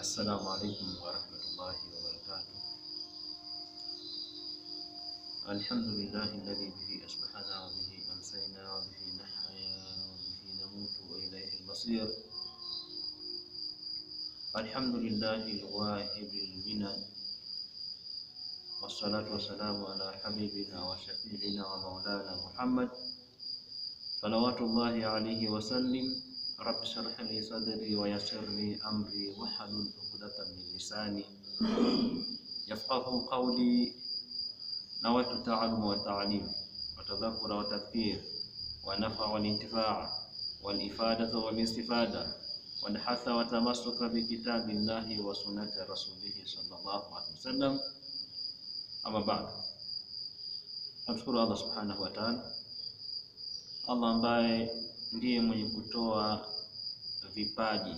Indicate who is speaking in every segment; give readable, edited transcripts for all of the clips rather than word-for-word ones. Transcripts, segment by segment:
Speaker 1: السلام عليكم ورحمة الله وبركاته. الحمد لله الذي به أصبحنا وبه أمسينا وبه نحيا وبه نموت وإليه المصير. الحمد لله الواهب المنن، والصلاة والسلام على حبيبنا وشفيعنا ومولانا محمد صلوات الله عليه وسلم. رب اشرح لي صدري ويسر لي أمري واحلل عقدة من لساني يفقهوا قولي. نويت التعلم والتعليم وتذكر وتذكير ونفع والانتفاع والإفادة والاستفادة والحث وتمسك بكتاب الله وسنة رسوله صلى الله عليه وسلم. أما بعد، namshukuru Allah subhanahu wa ta'ala, Allah ambaye ndiye mwenye kutoa vipaji,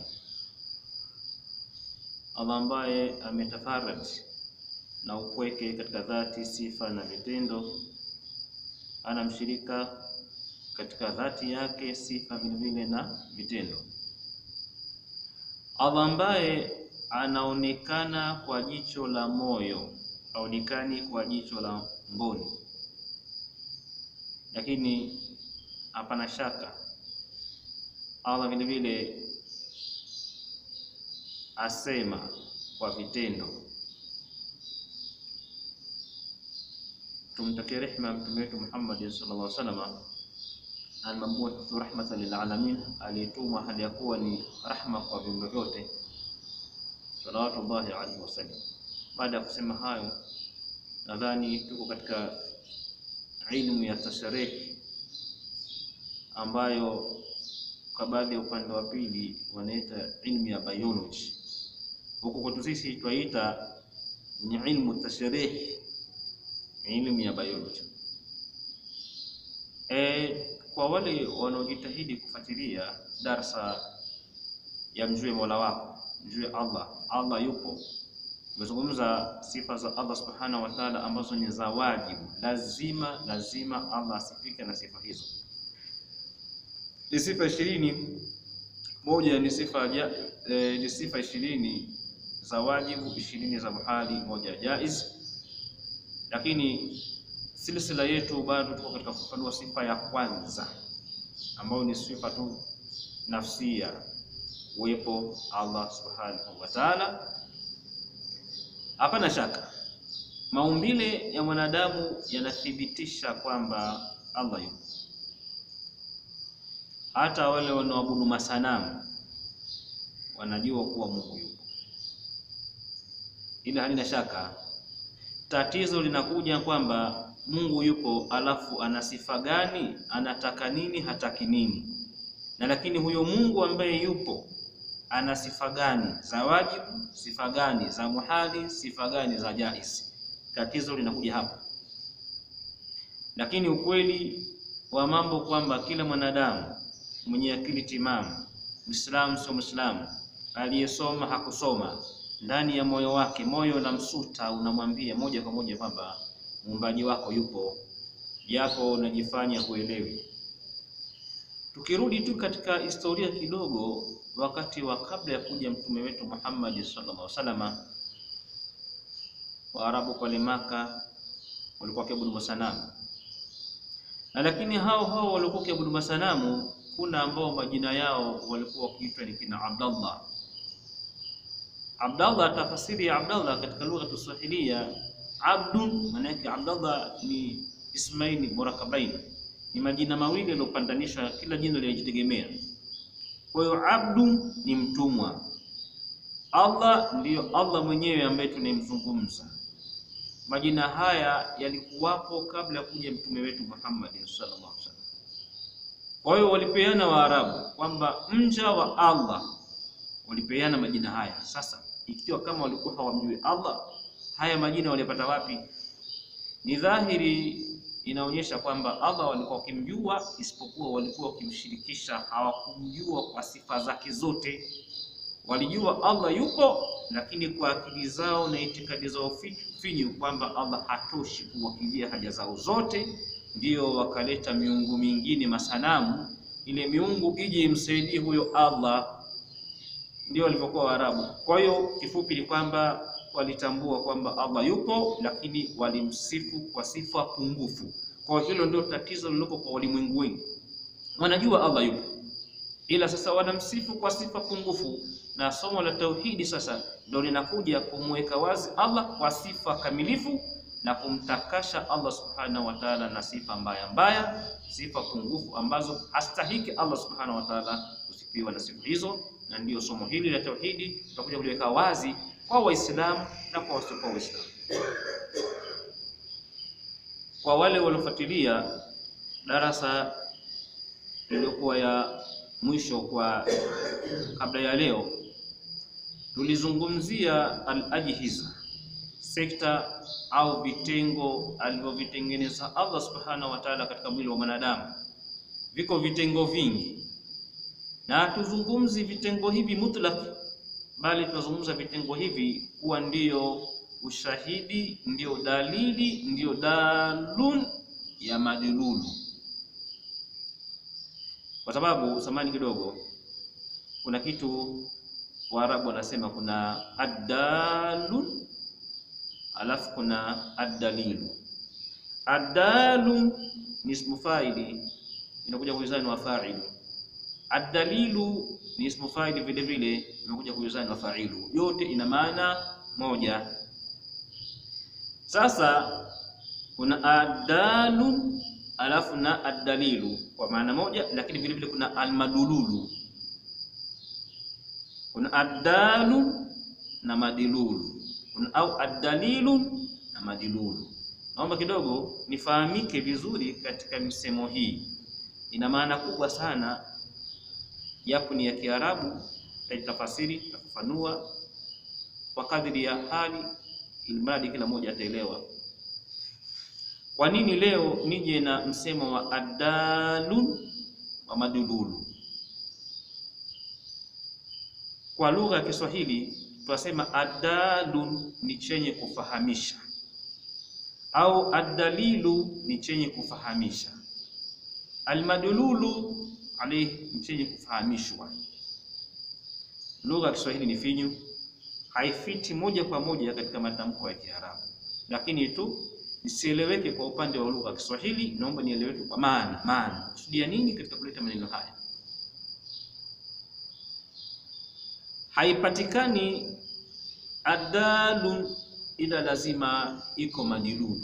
Speaker 1: Allah ambaye ametafaraj na upweke katika dhati, sifa na vitendo. Ana mshirika katika dhati yake, sifa vile na vitendo. Allah ambaye anaonekana kwa jicho la moyo, haonekani kwa jicho la mboni, lakini hapana shaka Allah vile asema kwa vitendo. Tumtakie rehema mtume wetu Muhammad sallallahu alaihi wasallam, al-mab'uth rahmatan lil alamin, aliyetumwa hali ya kuwa ni rahma kwa viumbe vyote, salawatullahi alaihi wasallam. Baada ya kusema hayo, nadhani tuko katika ilmu ya tashrih ambayo kwa baadhi ya upande wa pili wanaita ilmu ya biology. Huko kwetu sisi twaita ni ilmu tashrih, ilmu ya biology. Kwa wale wanaojitahidi kufuatilia darasa ya mjue Mola wako, mjue Allah yupo. Tumezungumza sifa za Allah subhanahu wa ta'ala ambazo ni za wajibu, lazima Allah asifike na sifa hizo. Ni sifa 20, moja ni sifa 20 za wajibu, 20 za muhali, moja jaiz. Lakini silsila yetu bado tuko katika kufafanua sifa ya kwanza ambayo ni sifa tu nafsia, uwepo Allah subhanahu wa ta'ala. Hapana shaka maumbile ya mwanadamu yanathibitisha kwamba Allah yupo. Hata wale wanaoabudu masanamu wanajua kuwa Mungu yupo, ila halina shaka. Tatizo linakuja kwamba Mungu yupo, alafu ana sifa gani? Anataka nini? Hataki nini? Na lakini huyo Mungu ambaye yupo ana sifa gani za wajibu, sifa gani za muhali, sifa gani za jaiz? Tatizo linakuja hapa. Lakini ukweli wa mambo kwamba kila mwanadamu mwenye akili timamu, Muislamu sio Muislamu, aliyesoma hakusoma, ndani ya moyo wake, moyo na msuta unamwambia moja kwa moja kwamba muumbaji wako yupo, japo unajifanya kuelewi. Tukirudi tu katika historia kidogo, wakati wa kabla ya kuja mtume wetu Muhammad sallallahu alaihi wasallam, Waarabu pale Maka walikuwa kiabudu masanamu. Na lakini hao walikuwa kiabudu masanamu, kuna ambao majina yao walikuwa wakiitwa ni kina Abdallah. Abdallah, tafasiri ya Abdallah katika lugha ya Kiswahili, abdun maana yake Abdallah ni ismaini murakabain, ni majina mawili yaliyopandanishwa, kila jina linajitegemea. Kwa hiyo abdu ni mtumwa, Allah ndiyo Allah mwenyewe ambaye tunamzungumza. Majina haya yalikuwapo kabla ya kuja mtume wetu Muhammad sallallahu alaihi wasallam. Kwa hiyo walipeana Waarabu kwamba mja wa Allah, walipeana majina haya. Sasa ikiwa kama walikuwa hawamjui Allah, haya majina walipata wapi? Ni dhahiri inaonyesha kwamba Allah walikuwa wakimjua, isipokuwa walikuwa wakimshirikisha, hawakumjua kwa sifa zake zote. Walijua Allah yupo, lakini kwa akili zao na itikadi zao finyu kwamba Allah hatoshi kuwakilia haja zao zote, ndio wakaleta miungu mingine, masanamu, ile miungu ije imsaidie huyo Allah. ndio walivyokuwa Waarabu. Kwa hiyo kifupi ni kwamba walitambua kwamba Allah yupo, lakini walimsifu kwa sifa pungufu. Kwa hilo ndio tatizo lilopo kwa walimwengu wengi. Wanajua Allah yupo, ila sasa wanamsifu kwa sifa pungufu, na somo la tauhidi sasa ndio linakuja kumweka wazi Allah kwa sifa kamilifu na kumtakasha Allah subhanahu wa ta'ala na sifa mbaya, sifa pungufu ambazo hastahiki Allah subhanahu wa ta'ala kusifiwa na sifa hizo. Na ndiyo somo hili la tauhidi tutakuja kuliweka wazi kwa Waislamu na kwa wasiokuwa Waislamu. Kwa wale waliofuatilia darasa iliyokuwa ya mwisho kwa kabla ya leo, tulizungumzia al-ajhiza, sekta au vitengo alivyovitengeneza Allah subhanahu wa ta'ala katika mwili wa mwanadamu. Viko vitengo vingi, na tuzungumzi vitengo hivi mutlaq, bali tunazungumza vitengo hivi kuwa ndiyo ushahidi, ndiyo dalili, ndiyo dalun ya madlulu. Kwa sababu samani kidogo, kuna kitu Waarabu wanasema kuna ad-dalun alafu kuna ad-dalilu. Ad-dalu ni ismu fa'ili, inakuja kuwezana wa fa'ilu. Ad-dalilu ni ismu fa'ili vile vile, inakuja kuwezana wa fa'ilu. Yote ina maana moja. Sasa kuna ad-dalu alafu na ad-dalilu kwa maana moja, lakini vile vile kuna al-madlulu. Kuna ad-dalu na madlulu, au ad-dalilu na madlulu. Naomba kidogo nifahamike vizuri katika misemo hii. Ina maana kubwa sana, japo ni ya Kiarabu, tafasiri tafafanua kwa kadri ya hali, ili kila mmoja ataelewa. Kwa nini leo nije na msemo wa ad-dalu wa madlulu? Kwa lugha ya Kiswahili tunasema ad-dalu ni chenye kufahamisha, au ad-dalilu ni chenye kufahamisha, al-madlulu alayhi ni chenye kufahamishwa. Lugha ya Kiswahili ni finyu, haifiti moja kwa moja katika matamko ya Kiarabu, lakini tu isieleweke kwa upande wa lugha ya Kiswahili, naomba nieleweke kwa maana kusudia nini katika kuleta maneno haya. Haipatikani ad-dalu ila lazima iko madlulu.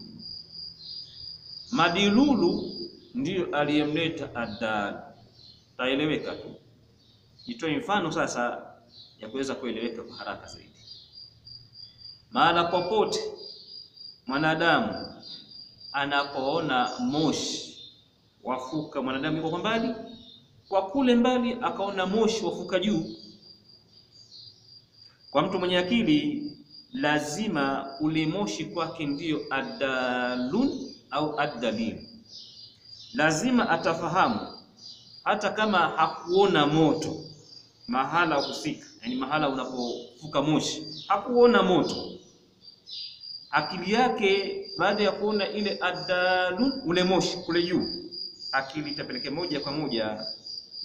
Speaker 1: Madlulu ndiyo aliyemleta ad-dalu. Taeleweka tu. Nitoe mfano sasa ya kuweza kueleweka kwa haraka zaidi. Mahala popote mwanadamu anapoona moshi wafuka, mwanadamu yuko kwa mbali, kwa kule mbali akaona moshi wafuka juu. Kwa mtu mwenye akili lazima ule moshi kwake ndiyo ad-dalun au ad-dalil. Lazima atafahamu hata kama hakuona moto mahala husika, yani mahala unapofuka moshi hakuona moto, akili yake baada ya kuona ile ad-dalun, ule moshi kule juu, akili itapelekea moja kwa moja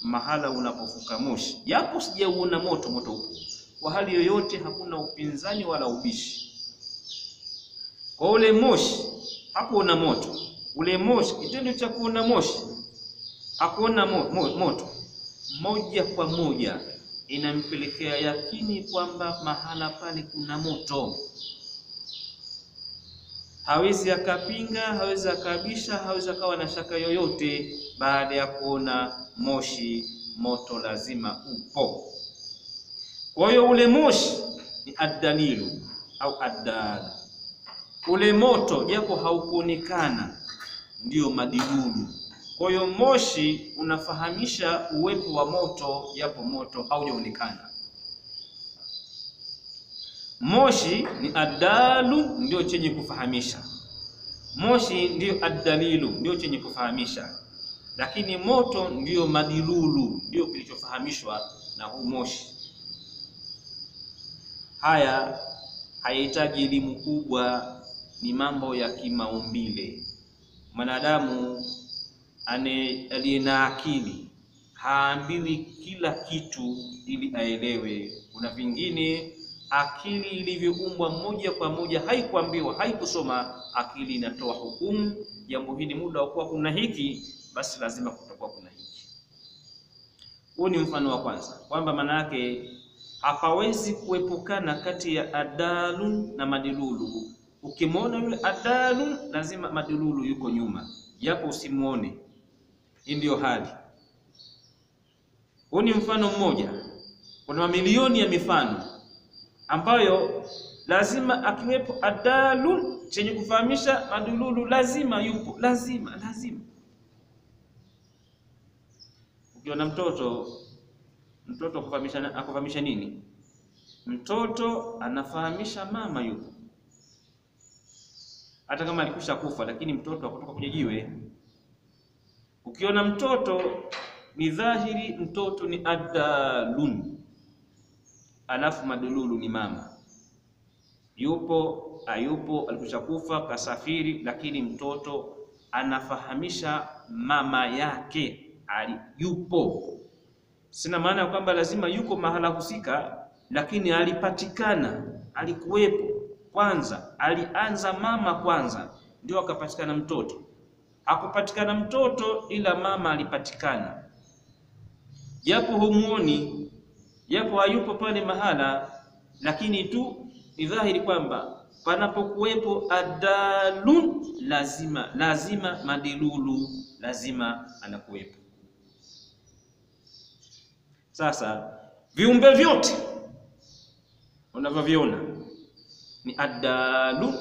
Speaker 1: mahala unapofuka moshi, japo sijauona moto upo. Kwa hali yoyote hakuna upinzani wala ubishi. Kwa ule moshi hakuona moto, ule moshi, kitendo cha kuona moshi hakuona moto, moja kwa moja inampelekea yakini kwamba mahala pale kuna moto. Hawezi akapinga, hawezi akabisha, hawezi akawa na shaka yoyote. Baada ya kuona moshi, moto lazima upo. Kwa hiyo ule moshi ni ad-dalilu au ad-dal. Ule moto japo haukuonekana ndio madlulu. Kwa hiyo moshi unafahamisha uwepo wa moto japo moto haujaonekana. Moshi ni ad-dalu, ndio chenye kufahamisha. Moshi ndio ad-dalilu, ndio chenye kufahamisha. Lakini moto ndio madlulu, ndio kilichofahamishwa na huu moshi. Haya hayahitaji elimu kubwa, ni mambo ya kimaumbile. Mwanadamu aliye na akili haambiwi kila kitu ili aelewe. Kuna vingine akili ilivyoumbwa moja kwa moja, haikuambiwa, haikusoma, akili inatoa hukumu, jambo hili muda wa kuwa kuna hiki, basi lazima kutakuwa kuna hiki. Huu ni mfano wa kwanza, kwamba maana yake hapawezi kuepukana kati ya adalun na madilulu. Ukimwona yule adalun, lazima madilulu yuko nyuma, japo usimuone. Hii ndio hali. Huu ni mfano mmoja. Kuna mamilioni ya mifano ambayo lazima akiwepo adalun chenye kufahamisha madululu, lazima yupo, lazima. Ukiona mtoto akufahamisha nini? Mtoto anafahamisha mama yupo, hata kama alikusha kufa, lakini mtoto akutoka kwenye jiwe. Ukiona mtoto ni dhahiri, mtoto ni adalun, alafu madululu ni mama. Yupo, hayupo, alikusha kufa, kasafiri, lakini mtoto anafahamisha mama yake yupo. Sina maana kwamba lazima yuko mahala husika, lakini alipatikana, alikuwepo kwanza, alianza mama kwanza, ndio akapatikana mtoto. Hakupatikana mtoto ila mama alipatikana, japo humuoni, japo hayupo pale mahala, lakini tu ni dhahiri kwamba panapokuwepo adalun, lazima madilulu, lazima anakuwepo. Sasa viumbe vyote unavyoviona ni adalu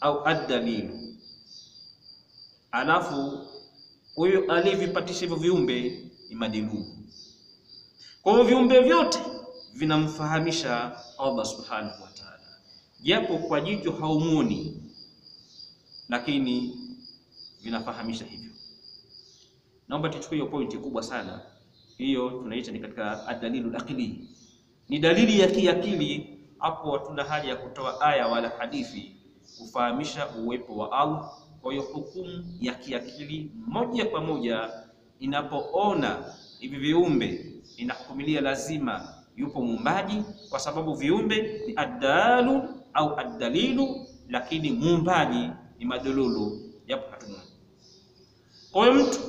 Speaker 1: au adalilu, alafu huyo alivipatisha hivyo viumbe ni madilulu. Kwa hivyo viumbe vyote vinamfahamisha Allah subhanahu wa ta'ala, japo kwa jicho haumuoni, lakini vinafahamisha hivyo. Naomba tuchukue hiyo pointi kubwa sana. Hiyo tunaita ni katika adalilu aqli, ni dalili ya kiakili. Hapo hatuna haja ya kutoa aya wala hadithi kufahamisha uwepo wa Allah. Kwa hiyo hukumu ya kiakili moja kwa moja inapoona hivi viumbe inahukumilia lazima yupo muumbaji, kwa sababu viumbe ni adalu au adalilu, lakini muumbaji ni madululu, japo hatumuoni. Kwa hiyo mtu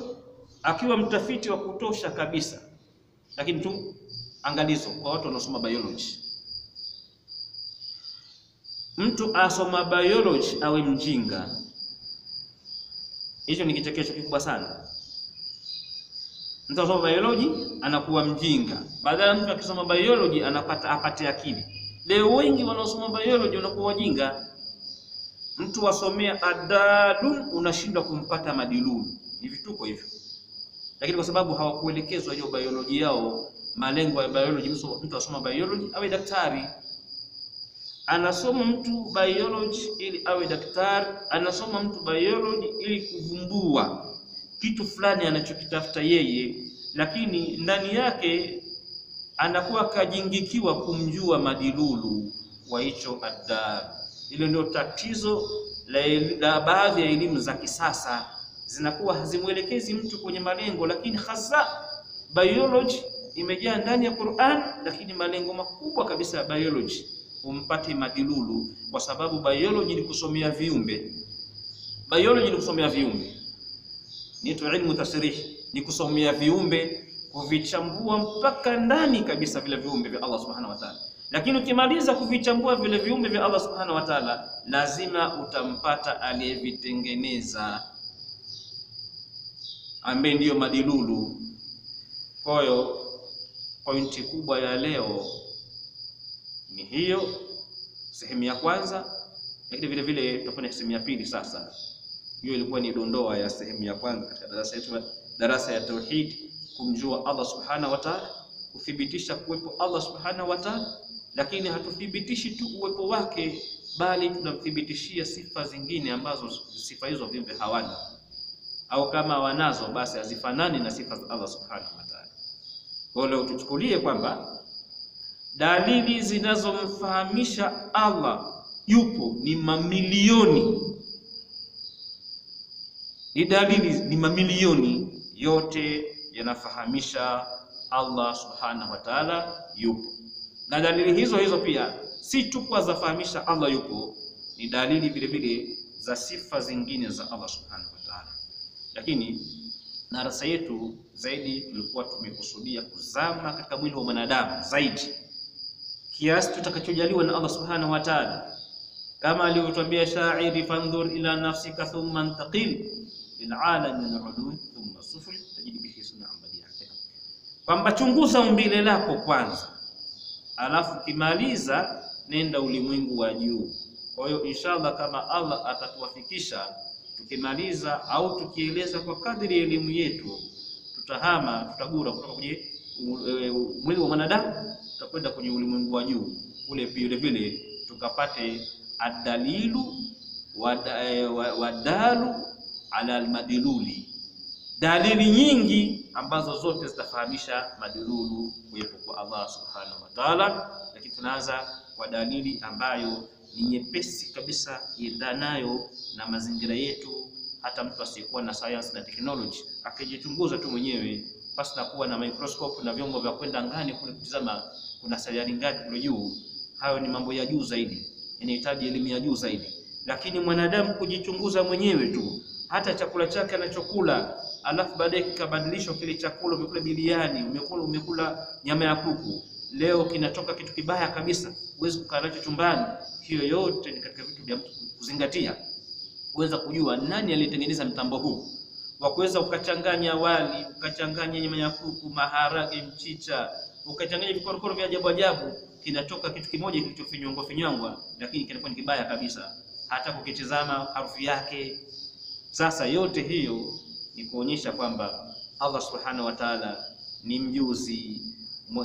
Speaker 1: akiwa mtafiti wa kutosha kabisa, lakini tu angalizo kwa watu wanaosoma biology, mtu asoma biology awe mjinga, hicho ni kichekesho kikubwa sana. Mtu asoma biology anakuwa mjinga, badala mtu akisoma biology apate akili. Leo wengi wanaosoma biology wanakuwa wajinga. Mtu wasomea adalun, unashindwa kumpata madilulu. Ni vituko hivyo, lakini kwa sababu hawakuelekezwa hiyo biology yao, malengo ya biology. Mtu asoma biology awe daktari, anasoma mtu biology ili awe daktari, anasoma mtu biology ili kuvumbua kitu fulani anachokitafuta yeye, lakini ndani yake anakuwa kajingikiwa kumjua madilulu wa hicho adal. Hilo ndio tatizo la baadhi ya elimu za kisasa, zinakuwa hazimuelekezi mtu kwenye malengo. Lakini hasa biology imejaa ndani ya Qur'an, lakini malengo makubwa kabisa ya biology umpate madilulu, kwa sababu biology ni kusomea viumbe. Biology ni kusomea viumbe, ni ilmu tasrih, ni kusomea viumbe, kuvichambua mpaka ndani kabisa vile viumbe vya Allah subhanahu wa ta'ala. Lakini ukimaliza kuvichambua vile viumbe vya Allah subhanahu wa ta'ala, lazima utampata aliyevitengeneza, ambaye ndiyo madilulu. Kwa hiyo pointi kubwa ya leo ni hiyo, sehemu ya kwanza. Lakini vile vile tutafanya sehemu ya pili. Sasa hiyo ilikuwa ni dondoa ya sehemu ya kwanza katika darasa ya tauhid, kumjua Allah subhanahu wa ta'ala, kuthibitisha kuwepo Allah subhanahu wa ta'ala. Lakini hatuthibitishi tu uwepo wake, bali tunamthibitishia sifa zingine ambazo sifa hizo viumbe hawana, au kama wanazo basi hazifanani na sifa za Allah subhanahu wa ta'ala. Kwa hiyo tuchukulie kwamba dalili zinazomfahamisha Allah yupo ni mamilioni, ni dalili ni mamilioni, yote yanafahamisha Allah subhanahu wa ta'ala yupo. Na dalili hizo pia si tu kwa zafahamisha Allah yupo, ni dalili vile vile za sifa zingine za Allah subhanahu wa ta'ala. Lakini darasa yetu zaidi tulikuwa tumekusudia kuzama katika mwili wa mwanadamu zaidi, kiasi tutakachojaliwa na Allah subhanahu wa ta'ala, kama alivyotuambia shairi, fandhur ila nafsika thumma antaqil lil alamin al-ulum thumma sufli tajid bihi sunna ambadia, kwamba chunguza umbile lako kwanza, alafu kimaliza nenda ulimwengu wa juu. Kwa hiyo inshallah kama Allah atatuwafikisha, tukimaliza au tukieleza kwa kadri ya elimu yetu, tutagura kutoka kwenye mwili wa mwanadamu tutakwenda kwenye ulimwengu wa juu ule, vile vile tukapate adalilu wadalu ala almadiluli, dalili nyingi ambazo zote zitafahamisha madilulu kuwepo kwa Allah subhanahu wa ta'ala. Lakini tunaanza kwa dalili ambayo ni nyepesi kabisa iendanayo na mazingira yetu. Hata mtu asiyekuwa na science na technology akijichunguza tu mwenyewe basi na kuwa na microscope na vyombo vya kwenda angani kule kutazama kuna sayari ngapi kule juu, hayo ni mambo ya juu zaidi, inahitaji elimu ya juu zaidi. Lakini mwanadamu kujichunguza mwenyewe tu, hata chakula chake anachokula, alafu baadaye kikabadilishwa kile chakula, umekula biliani, umekula nyama ya kuku, leo kinatoka kitu kibaya kabisa, huwezi kukaa nacho chumbani. Hiyo yote ni katika vitu vya mtu kuzingatia, kuweza kujua nani aliyetengeneza mtambo huu wa kuweza ukachanganya wali, ukachanganya nyama ya kuku, maharage, mchicha, ukachanganya vikorokoro vya ajabu ajabu, kinatoka kitu kimoja kilichofinyongwa, lakini kinakuwa ni kibaya kabisa, hata kukitizama harufu yake. Sasa yote hiyo ni kuonyesha kwamba Allah subhanahu wa ta'ala ni mjuzi,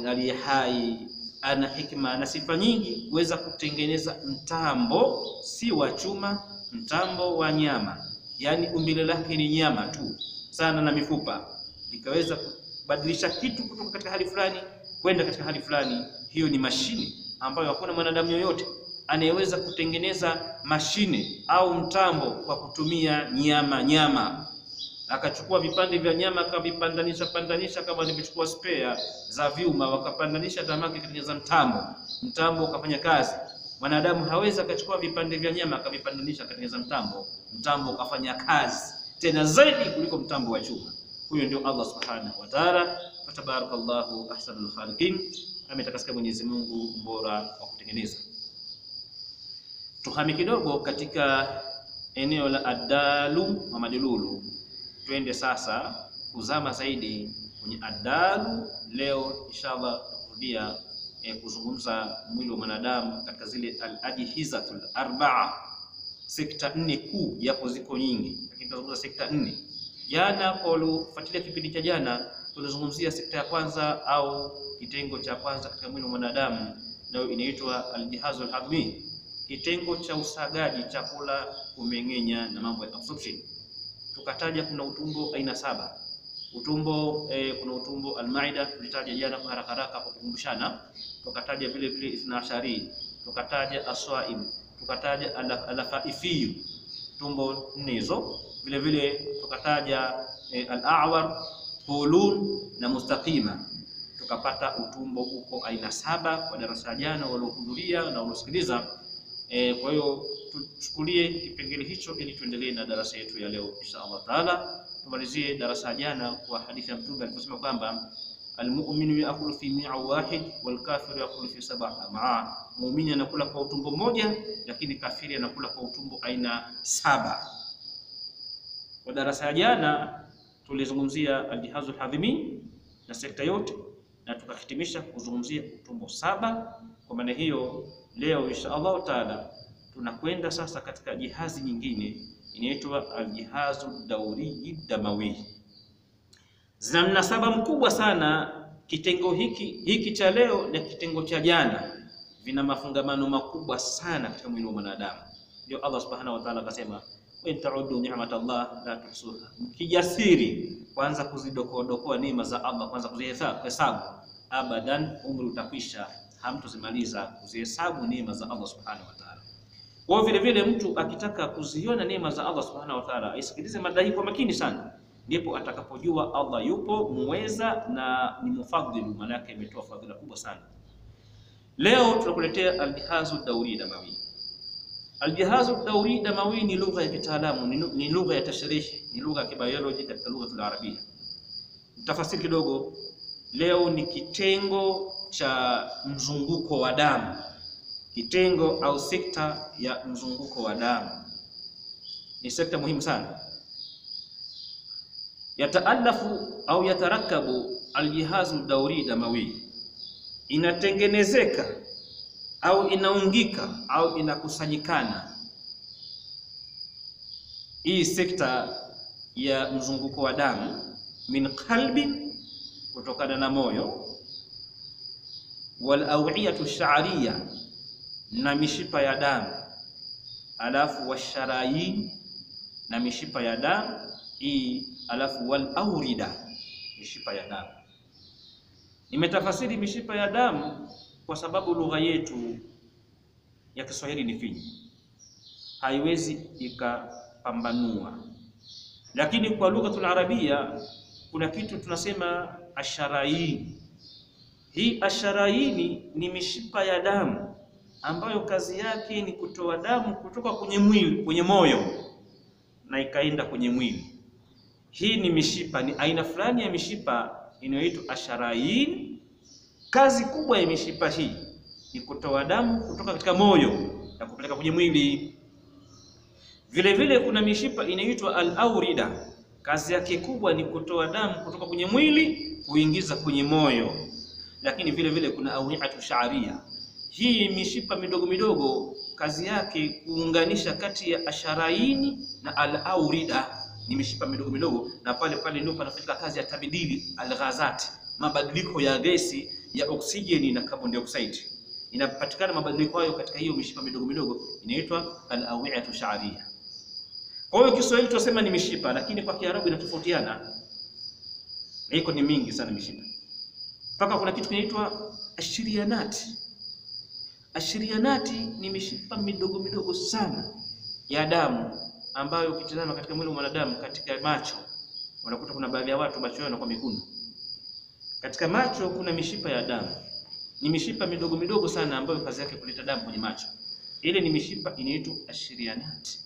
Speaker 1: aliye hai, ana hikma na sifa nyingi kuweza kutengeneza mtambo si wa chuma, mtambo wa nyama, yani umbile lake ni nyama tu sana na mifupa, likaweza kubadilisha kitu kutoka katika hali fulani kwenda katika hali fulani. Hiyo ni mashine ambayo hakuna mwanadamu yoyote anayeweza kutengeneza mashine au mtambo kwa kutumia nyama. Akachukua vipande vya nyama akavipandanisha kama nilichukua spare za vyuma, wakapandanisha tamaki kutengeneza mtambo ukafanya kazi. Mwanadamu hawezi akachukua vipande vya nyama akavipandanisha kutengeneza mtambo ukafanya kazi tena zaidi kuliko mtambo wa chuma. Huyo ndio Allah subhanahu wa ta'ala. Tabarakallahu ahsanul khaliqin, ametakasika Mwenyezi Mungu bora wa kutengeneza. Tuhami kidogo katika eneo la adalu wa madilulu, twende sasa kuzama zaidi kwenye adalu. Leo inshallah tutarudia kuzungumza mwili wa mwanadamu katika zile al-ajhizatul arba'a, sekta 4 kuu, yapo ziko nyingi lakini tutazungumza sekta 4. Jana kwa ufuatilia kipindi cha jana tulizungumzia sekta ya kwanza au kitengo cha kwanza katika mwili wa mwanadamu, nayo inaitwa al-jihazul hadmi, kitengo cha usagaji chakula, kumeng'enya na mambo ya absorption. Tukataja kuna utumbo aina 7. Kuna utumbo al-maida, tulitaja jana kwa haraka kwa kukumbushana. Tukataja vile vile ithnashari, tukataja aswaim, tukataja al-faifiyu, tumbo 4 hizo. Vile vile tukataja al-a'war, hulun na mustaqima. Tukapata utumbo uko aina 7 kwa darasa jana waliohudhuria na waliosikiliza. Kwa hiyo tuchukulie kipengele hicho ili tuendelee na darasa yetu ya leo inshallah taala. Tumalizie darasa jana kwa hadithi ya Mtume aliposema kwamba almu'minu yakulu fi mi'a wahid wal kafiru yakulu fi 7 ma'a. Muumini anakula kwa utumbo mmoja, lakini kafiri anakula kwa utumbo aina 7. Kwa darasa ya jana tulizungumzia al-jihazul hadhimi na sekta yote, na tukahitimisha kuzungumzia utumbo 7. Kwa maana hiyo leo inshallah taala tunakwenda sasa katika jihazi nyingine inaitwa al-jihazud dawri damawi. Zina mnasaba mkubwa sana kitengo hiki cha leo na kitengo cha jana, vina mafungamano makubwa sana katika mwili wa mwanadamu. Ndio Allah subhanahu wa ta'ala akasema wa ta'uddu ni'matallah la tuhsuha. Kijasiri kwanza kuzidokoa neema za Allah, kwanza kuzihesabu, abadan umri utakwisha, hamtozimaliza kuzihesabu neema za Allah subhanahu wa ta'ala. Kwa vile vile mtu akitaka kuziona neema za Allah subhanahu wa ta'ala, aisikilize mada hii kwa makini sana, ndipo atakapojua Allah yupo muweza na ni mufadhilu, maana yake imetoa fadhila kubwa sana. Leo tunakuletea al-jihazu dawri damawi. Al-jihazu dawri damawi ni lugha ya kitaalamu, ni lugha ya tashrihi, ni lugha ya kibiology katika lugha al-arabia. Tafasiri kidogo. Leo ni kitengo cha mzunguko wa damu, kitengo au sekta ya mzunguko wa damu. Ni sekta muhimu sana. Yataalafu au yatarakabu aljihazu dawri damawi, inatengenezeka au inaungika au inakusanyikana hii sekta ya mzunguko wa damu min qalbi, kutokana na moyo, wal awiyatu sha'riya, na mishipa ya damu, alafu washarayin, na mishipa ya damu hii, alafu wal awrida, mishipa ya damu. Nimetafasiri mishipa ya damu kwa sababu lugha yetu ya Kiswahili ni finyu, haiwezi ikapambanua, lakini kwa lugha al-arabia kuna kitu tunasema asharayin. Hii asharaini ni mishipa ya damu ambayo kazi yake ni kutoa damu kutoka kwenye mwili, kwenye moyo, na ikaenda kwenye mwili. Hii ni mishipa, ni aina fulani ya mishipa inayoitwa asharayin. Kazi kubwa ya mishipa hii ni kutoa damu kutoka katika moyo na kupeleka kwenye mwili. Vile vile kuna mishipa inayoitwa al-awrida. Kazi yake kubwa ni kutoa damu kutoka kwenye mwili kuingiza kwenye moyo. Lakini vile vile kuna awiyatu sha'riya. Hii mishipa midogo midogo kazi yake kuunganisha kati ya asharaini na al-awrida. Ni mishipa midogo midogo, na pale pale ndio panafanyika kazi ya tabdili al-ghazat, mabadiliko ya gesi ya oksijeni na carbon dioxide. Inapatikana mabadiliko hayo katika hiyo mishipa midogo midogo, inaitwa al-awiyatu sha'riya. Kwa hiyo Kiswahili tunasema ni mishipa, lakini kwa Kiarabu inatofautiana. Iko ni mingi sana mishipa. Paka kuna kitu kinaitwa ashirianati. Ashirianati ni mishipa midogo midogo sana ya damu ambayo ukitazama katika mwili wa mwanadamu, katika macho unakuta kuna baadhi ya watu macho yao yanakuwa mekundu. Katika macho kuna mishipa ya damu. Ni mishipa midogo midogo sana ambayo kazi yake kuleta damu kwenye macho. Ile ni mishipa inaitwa ashirianati.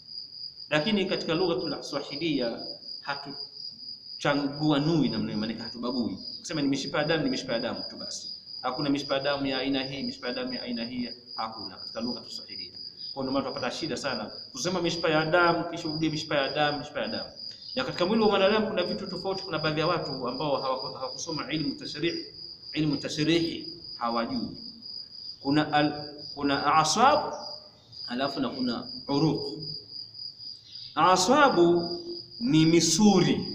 Speaker 1: Lakini katika lugha ya Kiswahili hatuchangua nui na maana hatubagui. Kusema ni mishipa ya damu, ni mishipa ya damu tu basi. Hakuna mishipa ya damu ya aina hii, mishipa ya damu ya aina hii, hakuna katika lugha ya Kiswahili. Kwa ndio tunapata shida sana kusema mishipa ya damu kisha urudie mishipa ya damu, mishipa ya damu. Na katika mwili wa mwanadamu kuna vitu tofauti. Kuna baadhi ya watu ambao hawakusoma ilmu tashrihi hawajui. Kuna asab, alafu na kuna uruq. Asabu ni misuri,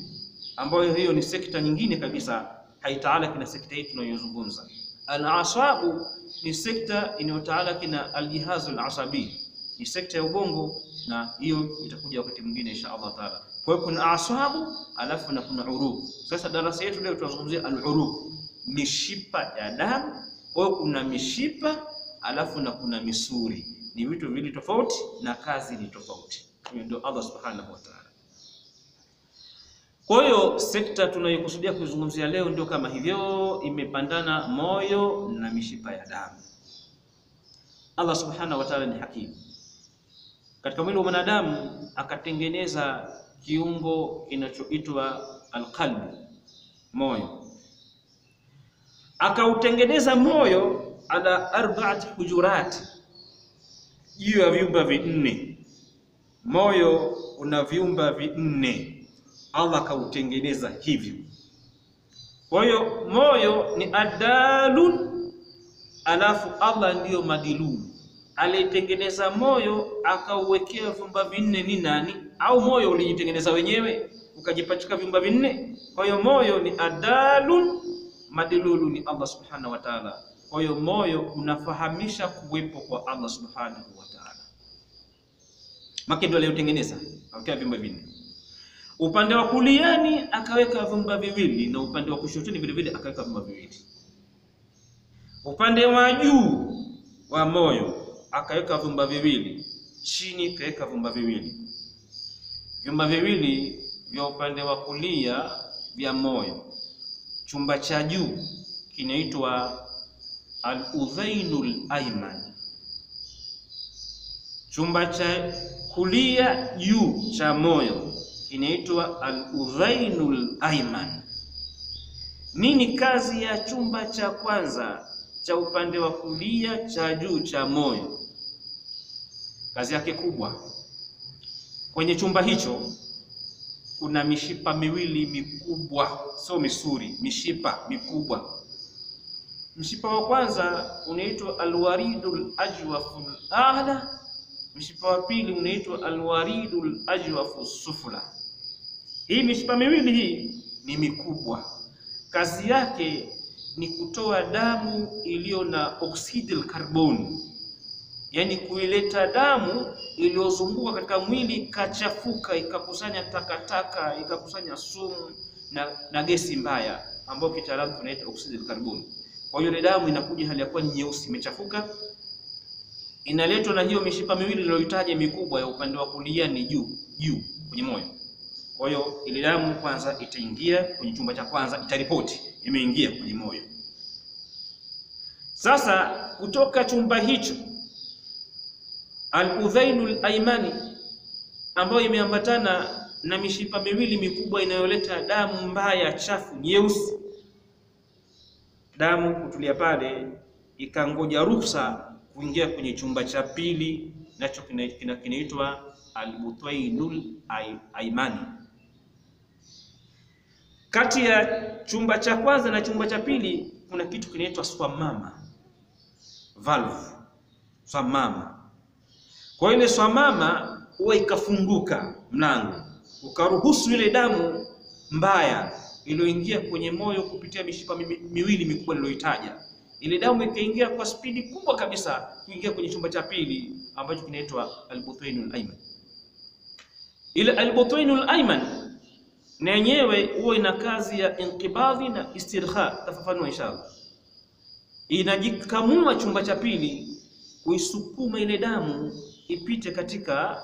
Speaker 1: ambayo hiyo ni sekta nyingine kabisa, haitaalaki na sekta hii tunayozungumza. Al-asabu ni sekta inayotaalaki na al-jihazu al-asabi, ni sekta ya ubongo, na hiyo itakuja wakati mwingine insha Allah taala. Kwa hiyo kuna asabu, alafu na kuna uruq. Sasa darasa yetu leo tutazungumzia al-uruq, mishipa ya damu. Kwa hiyo kuna mishipa alafu na kuna misuri, ni vitu viwili tofauti na kazi ni tofauti. Hiyo ndio Allah subhanahu wa ta'ala. Kwa hiyo sekta tunayokusudia kuzungumzia leo ndio kama hivyo, imepandana moyo na mishipa ya damu. Allah subhanahu wa ta'ala ni hakimu. Katika mwili wa mwanadamu akatengeneza kiungo kinachoitwa alqalb, moyo. Akautengeneza moyo ala arba'ati hujurati, juu ya vyumba vinne. Moyo una vyumba vinne, Allah kautengeneza hivyo. Kwa hiyo moyo ni adalun, alafu Allah ndiyo madilun. Alitengeneza moyo akauwekea vyumba vinne. Ni nani? Au moyo ulijitengeneza wenyewe ukajipachika vyumba vinne? Kwa hiyo moyo ni adalun, madilulu ni Allah subhanahu wa ta'ala. Kwa hiyo moyo unafahamisha kuwepo kwa Allah subhanahu wa ta'ala. Maki ndio aliyotengeneza, akaweka vyumba vinne. Upande wa kuliani akaweka vyumba viwili, na upande wa kushotoni vile vile akaweka vyumba viwili. Upande wa juu wa moyo akaweka vyumba viwili, chini akaweka vyumba viwili. Vyumba viwili vya upande wa kulia vya moyo. Chumba cha juu kinaitwa al-udhainul ayman. Chumba cha kulia juu cha moyo kinaitwa al-udhainul ayman. Nini kazi ya chumba cha kwanza cha upande wa kulia cha juu cha moyo? Kazi yake kubwa, kwenye chumba hicho kuna mishipa miwili mikubwa, sio misuri, mishipa mikubwa. Mshipa wa kwanza unaitwa alwaridul ajwaful a'la, mshipa wa pili unaitwa alwaridul ajwafus sufla. Hii mishipa miwili hii ni mikubwa. Kazi yake ni kutoa damu iliyo na oxidil carbon, yani kuileta damu iliyozunguka katika mwili kachafuka, ikakusanya takataka, ikakusanya sumu na gesi mbaya ambayo kitaalamu tunaita oxidil carbon. Kwa hiyo ile damu inakuja hali ya kuwa nyeusi, imechafuka, inaletwa na hiyo mishipa miwili iliyoitaja mikubwa ya upande wa kulia ni juu kwenye moyo. Kwa hiyo ile damu kwanza itaingia kwenye chumba cha kwanza, itaripoti imeingia kwenye moyo. Sasa kutoka chumba hicho al-udhainul aymani, ambayo imeambatana na mishipa miwili mikubwa inayoleta damu mbaya chafu nyeusi, damu kutulia pale ikangoja ruhusa kuingia kwenye chumba cha pili, nacho kinaitwa al-butwainul aymani. Kati ya chumba cha kwanza na chumba cha pili kuna kitu kinaitwa swamama valve, swamama. Kwa ile swamama huwa ikafunguka mlango, ukaruhusu ile damu mbaya iliyoingia kwenye moyo kupitia mishipa miwili mikubwa niliyoitaja. Ile damu ikaingia kwa spidi kubwa kabisa kuingia kwenye chumba cha pili ambacho kinaitwa al-butwainul ayman. Ile al-butwainul ayman na yenyewe huwa ina kazi ya inqibadhi na istirkha, tafafanua inshallah. Inajikamua chumba cha pili kuisukuma ile damu ipite katika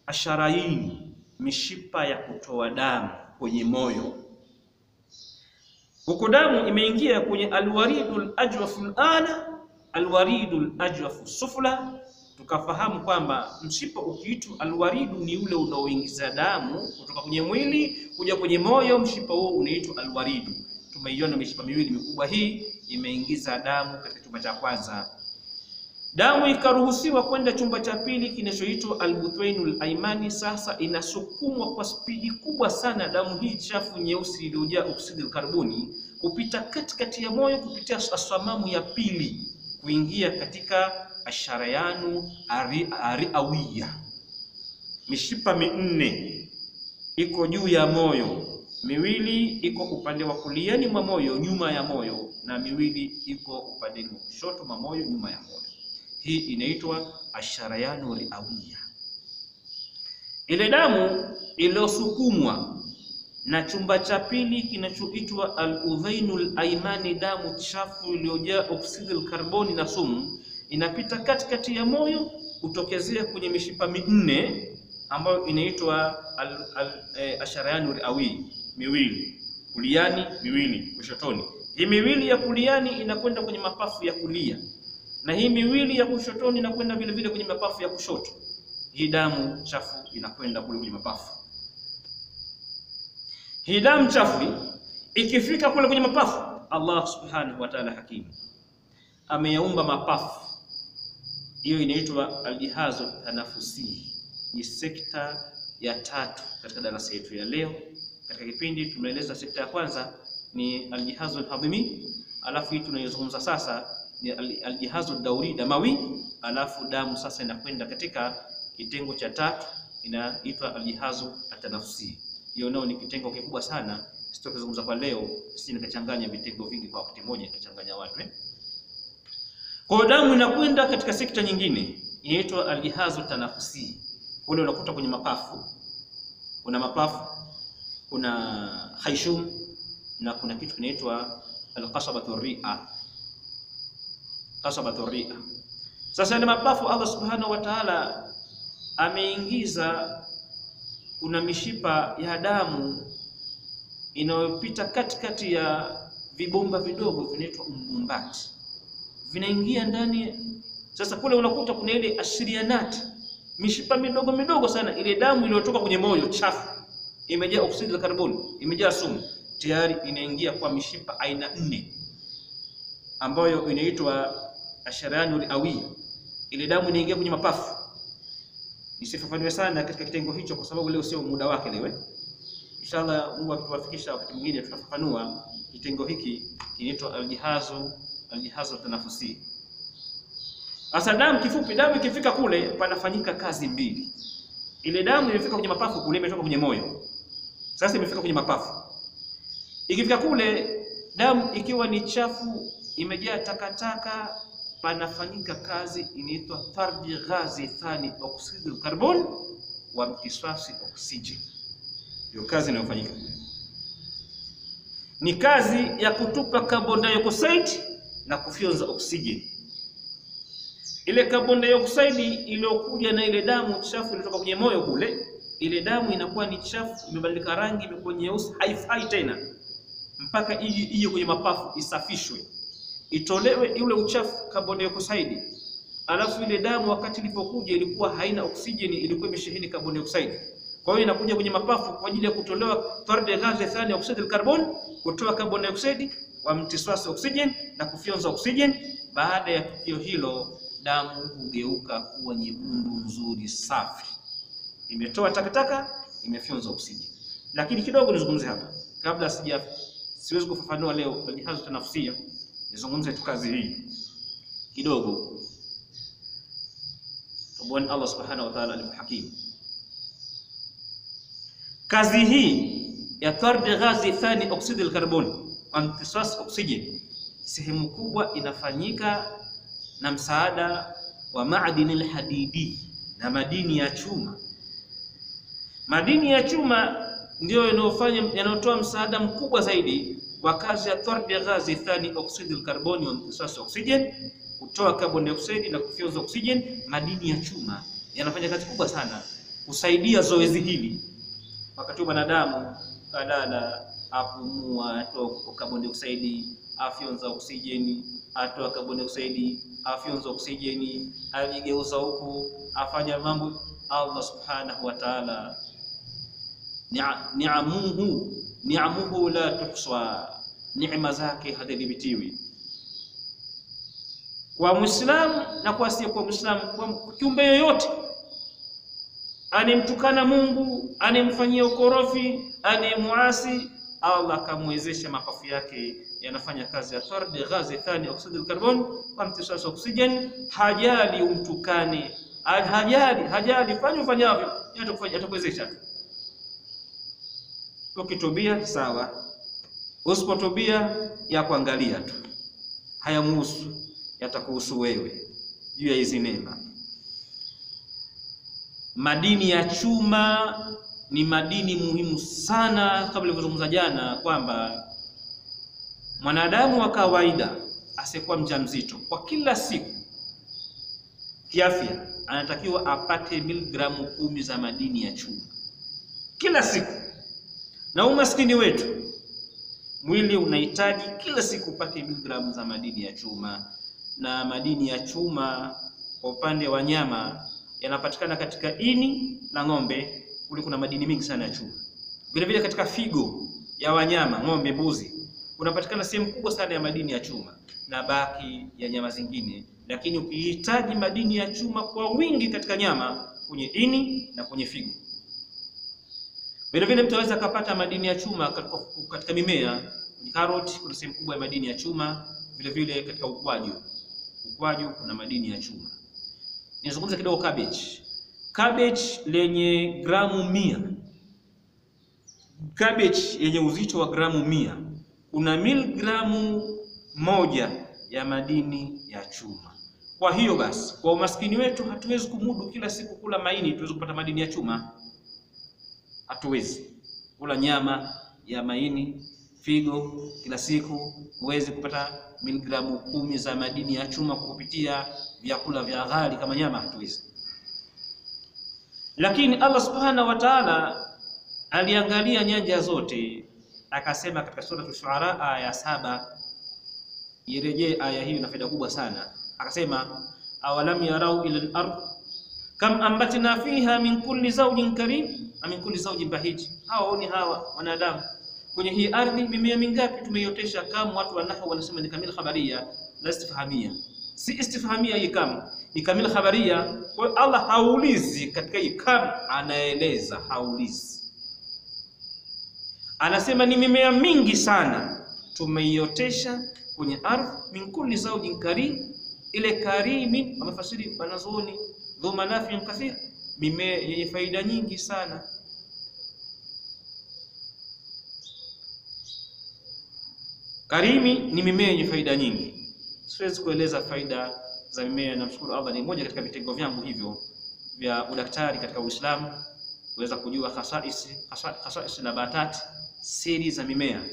Speaker 1: asharaini, mishipa ya kutoa damu kwenye moyo. Huko damu imeingia kwenye alwaridul ajwaful a'la, alwaridul ajwafus sufla. Tukafahamu kwamba mshipa ukiitwa alwaridu ni ule unaoingiza damu kutoka kwenye mwili kuja kwenye moyo, mshipa huo unaitwa alwaridu. Tumeiona mishipa miwili mikubwa hii imeingiza damu katika chumba cha kwanza. Damu ikaruhusiwa kwenda chumba cha pili kinachoitwa al-butwainul aymani. Sasa inasukumwa kwa spidi kubwa sana damu hii chafu nyeusi iliyojaa oksidi karboni kupita katikati ya moyo kupitia aswamamu ya pili kuingia katika asharayanu ariawiya. Mishipa minne iko juu ya moyo, miwili iko upande wa kuliani mwa moyo nyuma ya moyo, na miwili iko upande wa kushoto mwa moyo nyuma ya moyo. Hii inaitwa asharayanu riawiya. Ile damu iliyosukumwa na chumba cha pili kinachoitwa al-udhainul aymani, damu chafu iliyojaa oksidi karboni na sumu, inapita katikati ya moyo kutokezea kwenye mishipa minne ambayo inaitwa asharayanu riawiya, miwili kuliani, miwili kushotoni. Hii miwili ya kuliani inakwenda kwenye mapafu ya kulia, na hii miwili ya kushotoni inakwenda vile vile kwenye mapafu ya kushoto. Hii damu chafu inakwenda kule kwenye mapafu. Hii damu chafu ikifika kule kwenye mapafu, Allah subhanahu wa ta'ala hakimu ameyaumba mapafu. Hiyo inaitwa aljihazu tanafusi. Ni sekta ya tatu katika darasa yetu ya leo. Katika kipindi tumeeleza sekta ya kwanza ni aljihazu alhadhimi, alafu hii tunayozungumza sasa ni aljihazu dauri damawi, alafu damu sasa inakwenda katika kitengo cha tatu inaitwa aljihazu atanafsi. Hiyo nao ni kitengo kikubwa sana, sitokizungumza kwa leo, sisi nikachanganya vitengo vingi kwa wakati mmoja, nikachanganya watu Kwa damu inakwenda katika sekta nyingine inaitwa aljihazu tanafsi. Kule unakuta kwenye mapafu, kuna mapafu, kuna haishum, na kuna kitu kinaitwa alqasabatu ri'a. Qasabatu ri'a. Sasa ile mapafu Allah subhanahu wa ta'ala ameingiza kuna mishipa ya damu inayopita katikati ya vibomba vidogo vinaitwa mbumbati, vinaingia ndani. Sasa kule unakuta kuna ile ashirianati, mishipa midogo midogo sana. Ile damu iliyotoka kwenye moyo chafu, imejaa oksidi ya karboni, imejaa sumu, tayari inaingia kwa mishipa aina 4 ambayo inaitwa asharianul awi. Ile damu inaingia kwenye mapafu. Nisifafanue sana katika kitengo hicho kwa sababu leo sio muda wake leo. Inshallah Mungu akituwafikisha wakati mwingine tutafafanua kitengo hiki kinaitwa aljihazu tanafusi. Asa damu, kifupi, damu ikifika kule panafanyika kazi mbili. Ile damu imefika kwenye mapafu kule, imetoka kwenye moyo. Sasa imefika kwenye mapafu. Ikifika kule damu ikiwa ni chafu, imejaa takataka, panafanyika kazi inaitwa tardi ghazi thani oksidul karbon wa imtisasi oksijeni. Ndio kazi inayofanyika. Ni kazi ya kutupa carbon dioxide na kufyonza oksijeni. Ile carbon dioxide iliyokuja na ile damu chafu ilitoka kwenye moyo kule, ile damu inakuwa ni chafu, imebadilika rangi, imekuwa nyeusi, haifai tena, mpaka ije kwenye mapafu isafishwe, itolewe ile uchafu carbon dioxide. Alafu ile damu wakati ilipokuja ilikuwa haina oksijeni, ilikuwa imesheheni carbon dioxide. Kwa hiyo inakuja kwenye mapafu kwa ajili ya kutolewa tarde ghazi thani oksidi al-karbon, kutoa carbon dioxide wa imtisasi oksijeni na kufyonza oksijeni. Baada ya tukio hilo damu hugeuka kuwa nyekundu nzuri safi, imetoa takataka, imefyonza oksijeni. Lakini kidogo nizungumze hapa kabla siwezi kufafanua leo aljihazu tanafsia, nizungumze tu kazi hii kidogo. Tubone Allah subhanahu wa ta'ala al-hakim. Kazi hii ya tardi ghazi thani oksidi al-karbon wa imtisas oksijeni sehemu kubwa inafanyika na msaada wa madini al-hadidi na madini ya chuma. Madini ya chuma ndio yanayotoa msaada mkubwa zaidi wa kazi ya tardi ghazi thani oksidi al-karbon wa imtisas oksijeni, kutoa carbon dioxide na kufyonza oksijeni. Madini ya chuma yanafanya kazi kubwa sana kusaidia zoezi hili. Wakati mwanadamu kalala, apumua, atoa carbon dioxide, afyonza oksijeni, atoa carbon dioxide, afyonza oksijeni, ajigeuza huku, afanya mambo. Allah subhanahu wa ta'ala ni'amuhu la tuhsa, neema zake hadhibitiwi. Kwa Muislamu na kwa asiye kwa Muislamu, kwa kiumbe yoyote anemtukana Mungu, anemfanyia ukorofi, anemuasi, Allah kamwezesha mapafu yake yanafanya kazi ya tardi ghazi thani oksidi al-karbon wa imtisas oksijeni. Hajali umtukane, hajali fanyavyo, atakuwezesha tu. Ukitubia sawa, usipotubia ya kuangalia tu, hayamuhusu, yatakuhusu wewe juu ya hizi neema. Madini ya chuma ni madini muhimu sana, kama nilivyozungumza jana kwamba mwanadamu wa kawaida asiyekuwa mjamzito kwa kila siku kiafya anatakiwa apate miligramu 10 za madini ya chuma kila siku. Na umaskini wetu, mwili unahitaji kila siku upate miligramu za madini ya chuma. Na madini ya chuma kwa upande wa nyama yanapatikana katika ini la ng'ombe, kule kuna madini mingi sana ya chuma. Vile vile katika figo ya wanyama, ng'ombe, mbuzi, kunapatikana sehemu kubwa sana ya madini ya chuma na baki ya nyama zingine. Lakini ukihitaji madini ya chuma kwa wingi katika nyama, kwenye ini na kwenye figo. Vile vile mtu anaweza kupata madini ya chuma katika mimea. Karoti kuna sehemu kubwa ya madini ya chuma, vile vile katika ukwaju kuna madini ya chuma. Nizungumze kidogo cabbage. Cabbage lenye gramu 100. Cabbage yenye uzito wa gramu 100 kuna miligramu 1 ya madini ya chuma. Kwa hiyo basi, kwa umaskini wetu hatuwezi kumudu kila siku kula maini tuweze kupata madini ya chuma. Hatuwezi kula nyama ya maini, figo kila siku uweze kupata miligramu 10 za madini ya chuma kupitia vyakula vya ghali kama nyama, hatuwezi. Lakini Allah subhanahu wa ta'ala aliangalia nyanja zote, akasema katika sura Shuara aya 7, irejee aya hiyo na faida kubwa sana. Akasema awalam yarau ila al-ard kam ambatna fiha min kulli zawjin karim min kulli zawjin bahij. Hawaoni hawa wanadamu kwenye hii ardhi mimea mingapi tumeiotesha? Kama watu wa nahwu wanasema ni kamil khabaria la istifhamia, si istifhamia hii, kama ni kamil khabaria. Kwa hiyo Allah haulizi katika hii kam, anaeleza, haulizi, anasema ni mimea mingi sana tumeiotesha kwenye ardhi, min kulli zawjin karim. Ile karimin wamefasiri wanazuoni dhu manafi'in kathir, mimea yenye faida nyingi sana. Karimi ni mimea yenye faida nyingi. Siwezi kueleza faida za mimea, na mshukuru Allah ni moja katika vitengo vyangu hivyo vya udaktari katika Uislamu, kuweza kujua khasais na batat, siri za mimea.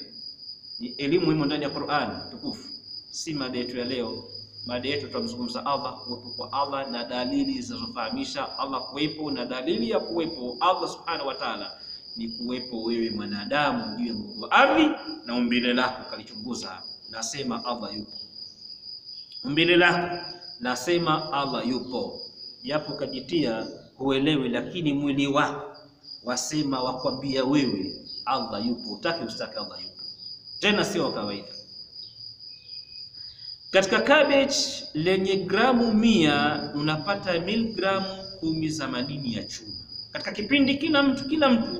Speaker 1: Ni elimu muhimu ndani ya Qur'an tukufu. Si mada yetu ya leo. Mada yetu tutamzungumza Allah, kuwepo kwa Allah na dalili zinazofahamisha Allah kuwepo, na dalili ya kuwepo Allah subhanahu wa ta'ala ni kuwepo wewe mwanadamu juu ya Mungu wa ardhi, na umbile lako kalichunguza, nasema Allah yupo. Umbile lako nasema Allah yupo, japo kajitia huelewi, lakini mwili wako wasema, wakwambia wewe Allah yupo, utaki ustaki Allah yupo, tena sio kawaida. Katika cabbage lenye gramu 100 unapata miligramu 10 za madini ya chuma. Katika kipindi kila mtu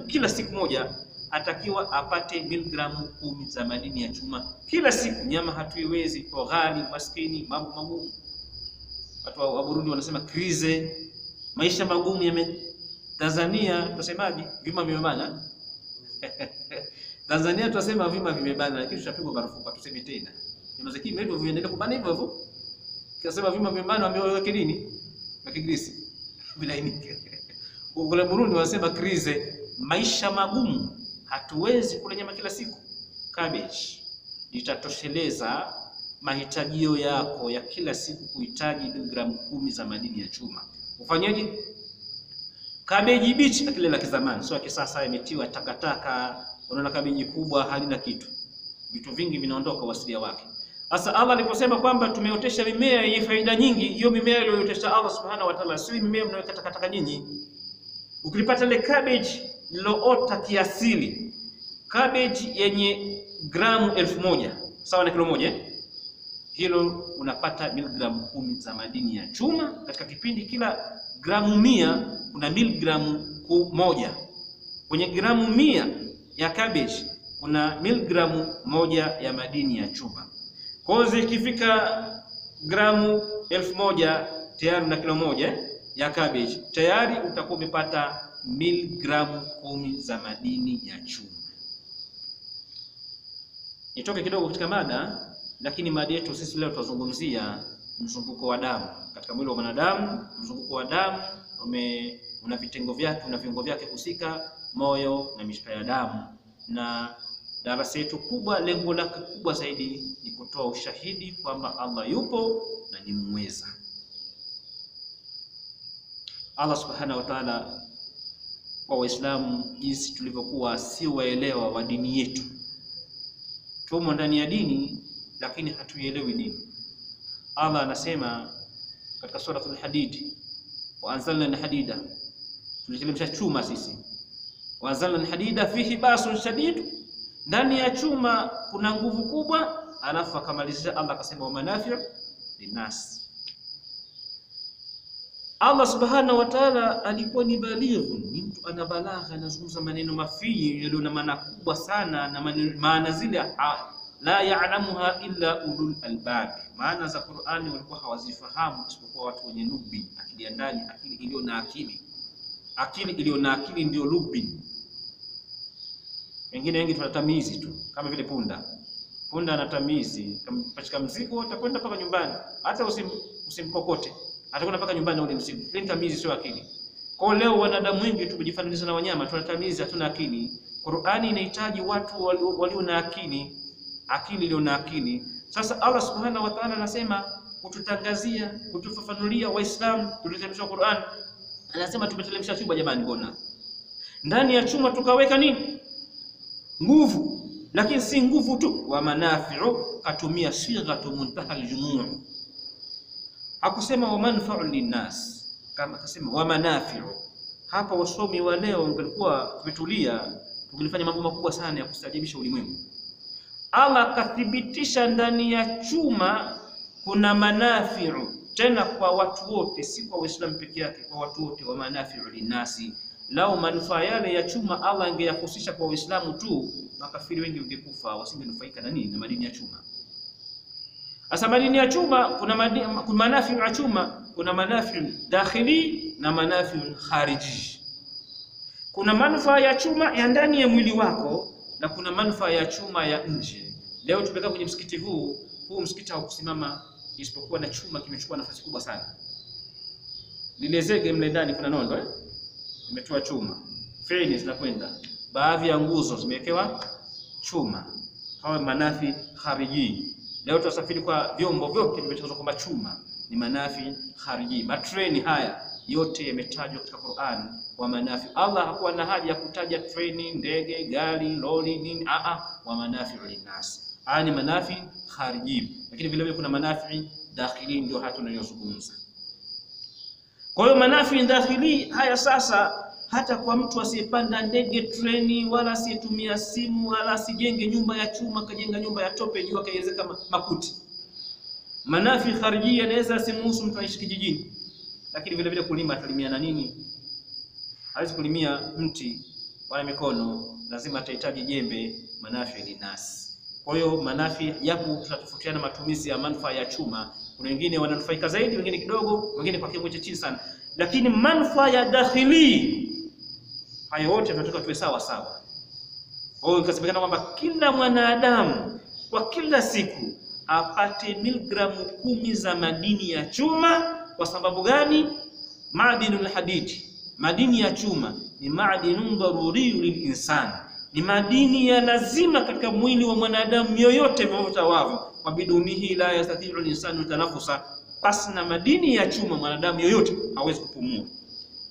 Speaker 1: kila siku moja atakiwa apate miligramu 10 za madini ya chuma kila siku. Nyama hatuiwezi kwa ghali, maskini, mambo magumu. Watu wa Burundi wanasema krize, maisha magumu Tanzania tusemaje? Vima vimebana. Tanzania tunasema vima vimebana, lakini tutapigwa marufuku, tuseme tena. Unaziki hivyo viendelea kubana hivyo hivyo. Kisema vima vimebana, ambao waweke nini? Weke grisi. Bila ini. Kule Burundi wanasema krize, maisha magumu, hatuwezi kula nyama kila siku. Cabbage itatosheleza mahitajio yako ya kila siku, kuhitaji miligramu 10 za madini ya chuma. Ufanyaje? Cabbage beach kile la kizamani, sio kisasa, imetiwa takataka. Unaona cabbage kubwa halina kitu, vitu vingi vinaondoka wasilia wake. Sasa Allah aliposema kwamba tumeotesha mimea yenye faida nyingi, hiyo mimea iliyootesha Allah subhanahu wa ta'ala sio mimea mnayoweka takataka nyinyi. Ukilipata ile cabbage liloota kiasili, cabbage yenye gramu 1000 sawa na kilo 1, hilo unapata miligramu 10 za madini ya chuma. Katika kipindi kila gramu 100 kuna miligramu 1. Kwenye gramu 100 ya cabbage kuna miligramu 1 ya madini ya chuma. Kwa hiyo ikifika gramu 1000 tayari na kilo 1 ya cabbage, tayari utakuwa umepata miligramu 10 za madini ya chuma. Nitoke kidogo katika mada, lakini mada yetu sisi leo tutazungumzia mzunguko wa damu katika mwili wa mwanadamu. Mzunguko wa damu una vitengo vyake, una viungo vyake husika, moyo na mishipa ya damu. Na darasa yetu kubwa, lengo lake kubwa zaidi ni kutoa ushahidi kwamba Allah yupo na ni muweza. Allah subhanahu wa ta'ala, kwa Waislamu jinsi tulivyokuwa si waelewa wa dini yetu, tumo ndani ya dini lakini hatuielewi dini. Allah anasema katika suratul Hadid, wa anzalna al-hadida, tuliteremsha chuma sisi. Wa anzalna al-hadida fihi basun shadid, ndani ya chuma kuna nguvu kubwa. Alafu akamalizia Allah akasema wa manafi'u linnas. Allah subhanahu wa ta'ala alikuwa ni balighu, ni mtu ana balagha, anazungumza maneno mafii yaliyo na maana kubwa sana, na maana zile la ya'lamuha illa ulul albab. Maana za Qur'ani walikuwa hawazifahamu isipokuwa watu wenye lubbi, akili ya ndani, akili iliyo na akili. Akili iliyo na akili ndio lubbi. Wengine wengi tunatamizi tu, kama vile punda. Punda anatamizi, kampachika mzigo atakwenda mpaka nyumbani, hata usimkokote, atakwenda mpaka nyumbani ule mzigo. Ile tamizi sio akili. Kwa leo wanadamu wengi tumejifananisha na wanyama, tunatamizi, hatuna akili. Qur'ani inahitaji watu walio na akili, akili iliyo na akili. Sasa Allah subhanahu wa ta'ala anasema kututangazia, kutufafanulia Waislamu tuliteremsha Qur'an. Anasema tumeteremsha chuba jamani, mbona? ndani ya chuma tukaweka nini? Nguvu. Lakini si nguvu tu, wa manafi'u, katumia sighatu muntaha al-jumu'. Hakusema wa manfa'u linnas, kama akasema wa manafi'u. Hapa wasomi wa leo walikuwa tumetulia, tukilifanya mambo makubwa sana ya kustajabisha ulimwengu. Allah kathibitisha ndani ya chuma kuna manafi'u, tena kwa watu wote, si kwa Waislamu peke yake, kwa watu wote. Wa manafi'u linnasi, lao manufaa yale ya chuma Allah angeyahusisha kwa Waislamu tu, makafiri wengi wangekufa, wasingenufaika na nini? Na madini ya chuma. Asa madini ya chuma kuna manafi'u ya chuma, kuna manafi'u dakhili na manafi'u khariji. Kuna manufaa ya chuma ya ndani ya mwili wako na kuna manufaa ya chuma ya nje. Leo tumekaa kwenye msikiti huu msikiti haukusimama isipokuwa na chuma kimechukua nafasi kubwa sana. Lile zege mle ndani kuna nondo imetoa chuma. Feni zinakwenda. Baadhi ya nguzo zimewekewa chuma. Hawa manafi khariji. Leo tunasafiri kwa vyombo vyote vimetengenezwa kwa chuma, ni manafi khariji. Matreni haya yote yametajwa katika Qur'an wa manafi. Allah hakuwa na haja ya kutaja treni, ndege, gari, lori nini, wa manafi linnas. Ni manafi khariji. Lakini vile vile kuna manafi dakhili, ndio hata tunayozungumza. Kwa hiyo manafi dakhili haya sasa, hata kwa mtu asiyepanda ndege, treni, wala asiyetumia simu, wala asijenge nyumba ya chuma, kajenga nyumba ya tope juu akaiwezeka makuti. Manafi khariji yanaweza simuhusu mtu aishi kijijini. Lakini vile vile kulima atalimia na nini? Hawezi kulimia mti wala mikono, lazima atahitaji jembe. Manafi linnas. Kwa hiyo manafi yapo, tutatofautiana matumizi ya manufaa ya chuma. Kuna wengine wananufaika zaidi, wengine kidogo, wengine kwa kiwango cha chini sana. Lakini manufaa ya dakhili hayo wote tunataka tuwe sawa sawa. Kwa hiyo ikasemekana kwamba kila mwanadamu kwa kila siku apate miligramu 10 za madini ya chuma. Kwa sababu gani? Madinul hadidi, madini ya chuma ni madinun daruriyun lilinsan, ni madini ya lazima katika mwili wa mwanadamu yoyote vivutawavyo. Kwa bidunihi la yastati'u al-insanu tanafusa, pasna madini ya chuma mwanadamu yoyote hawezi kupumua.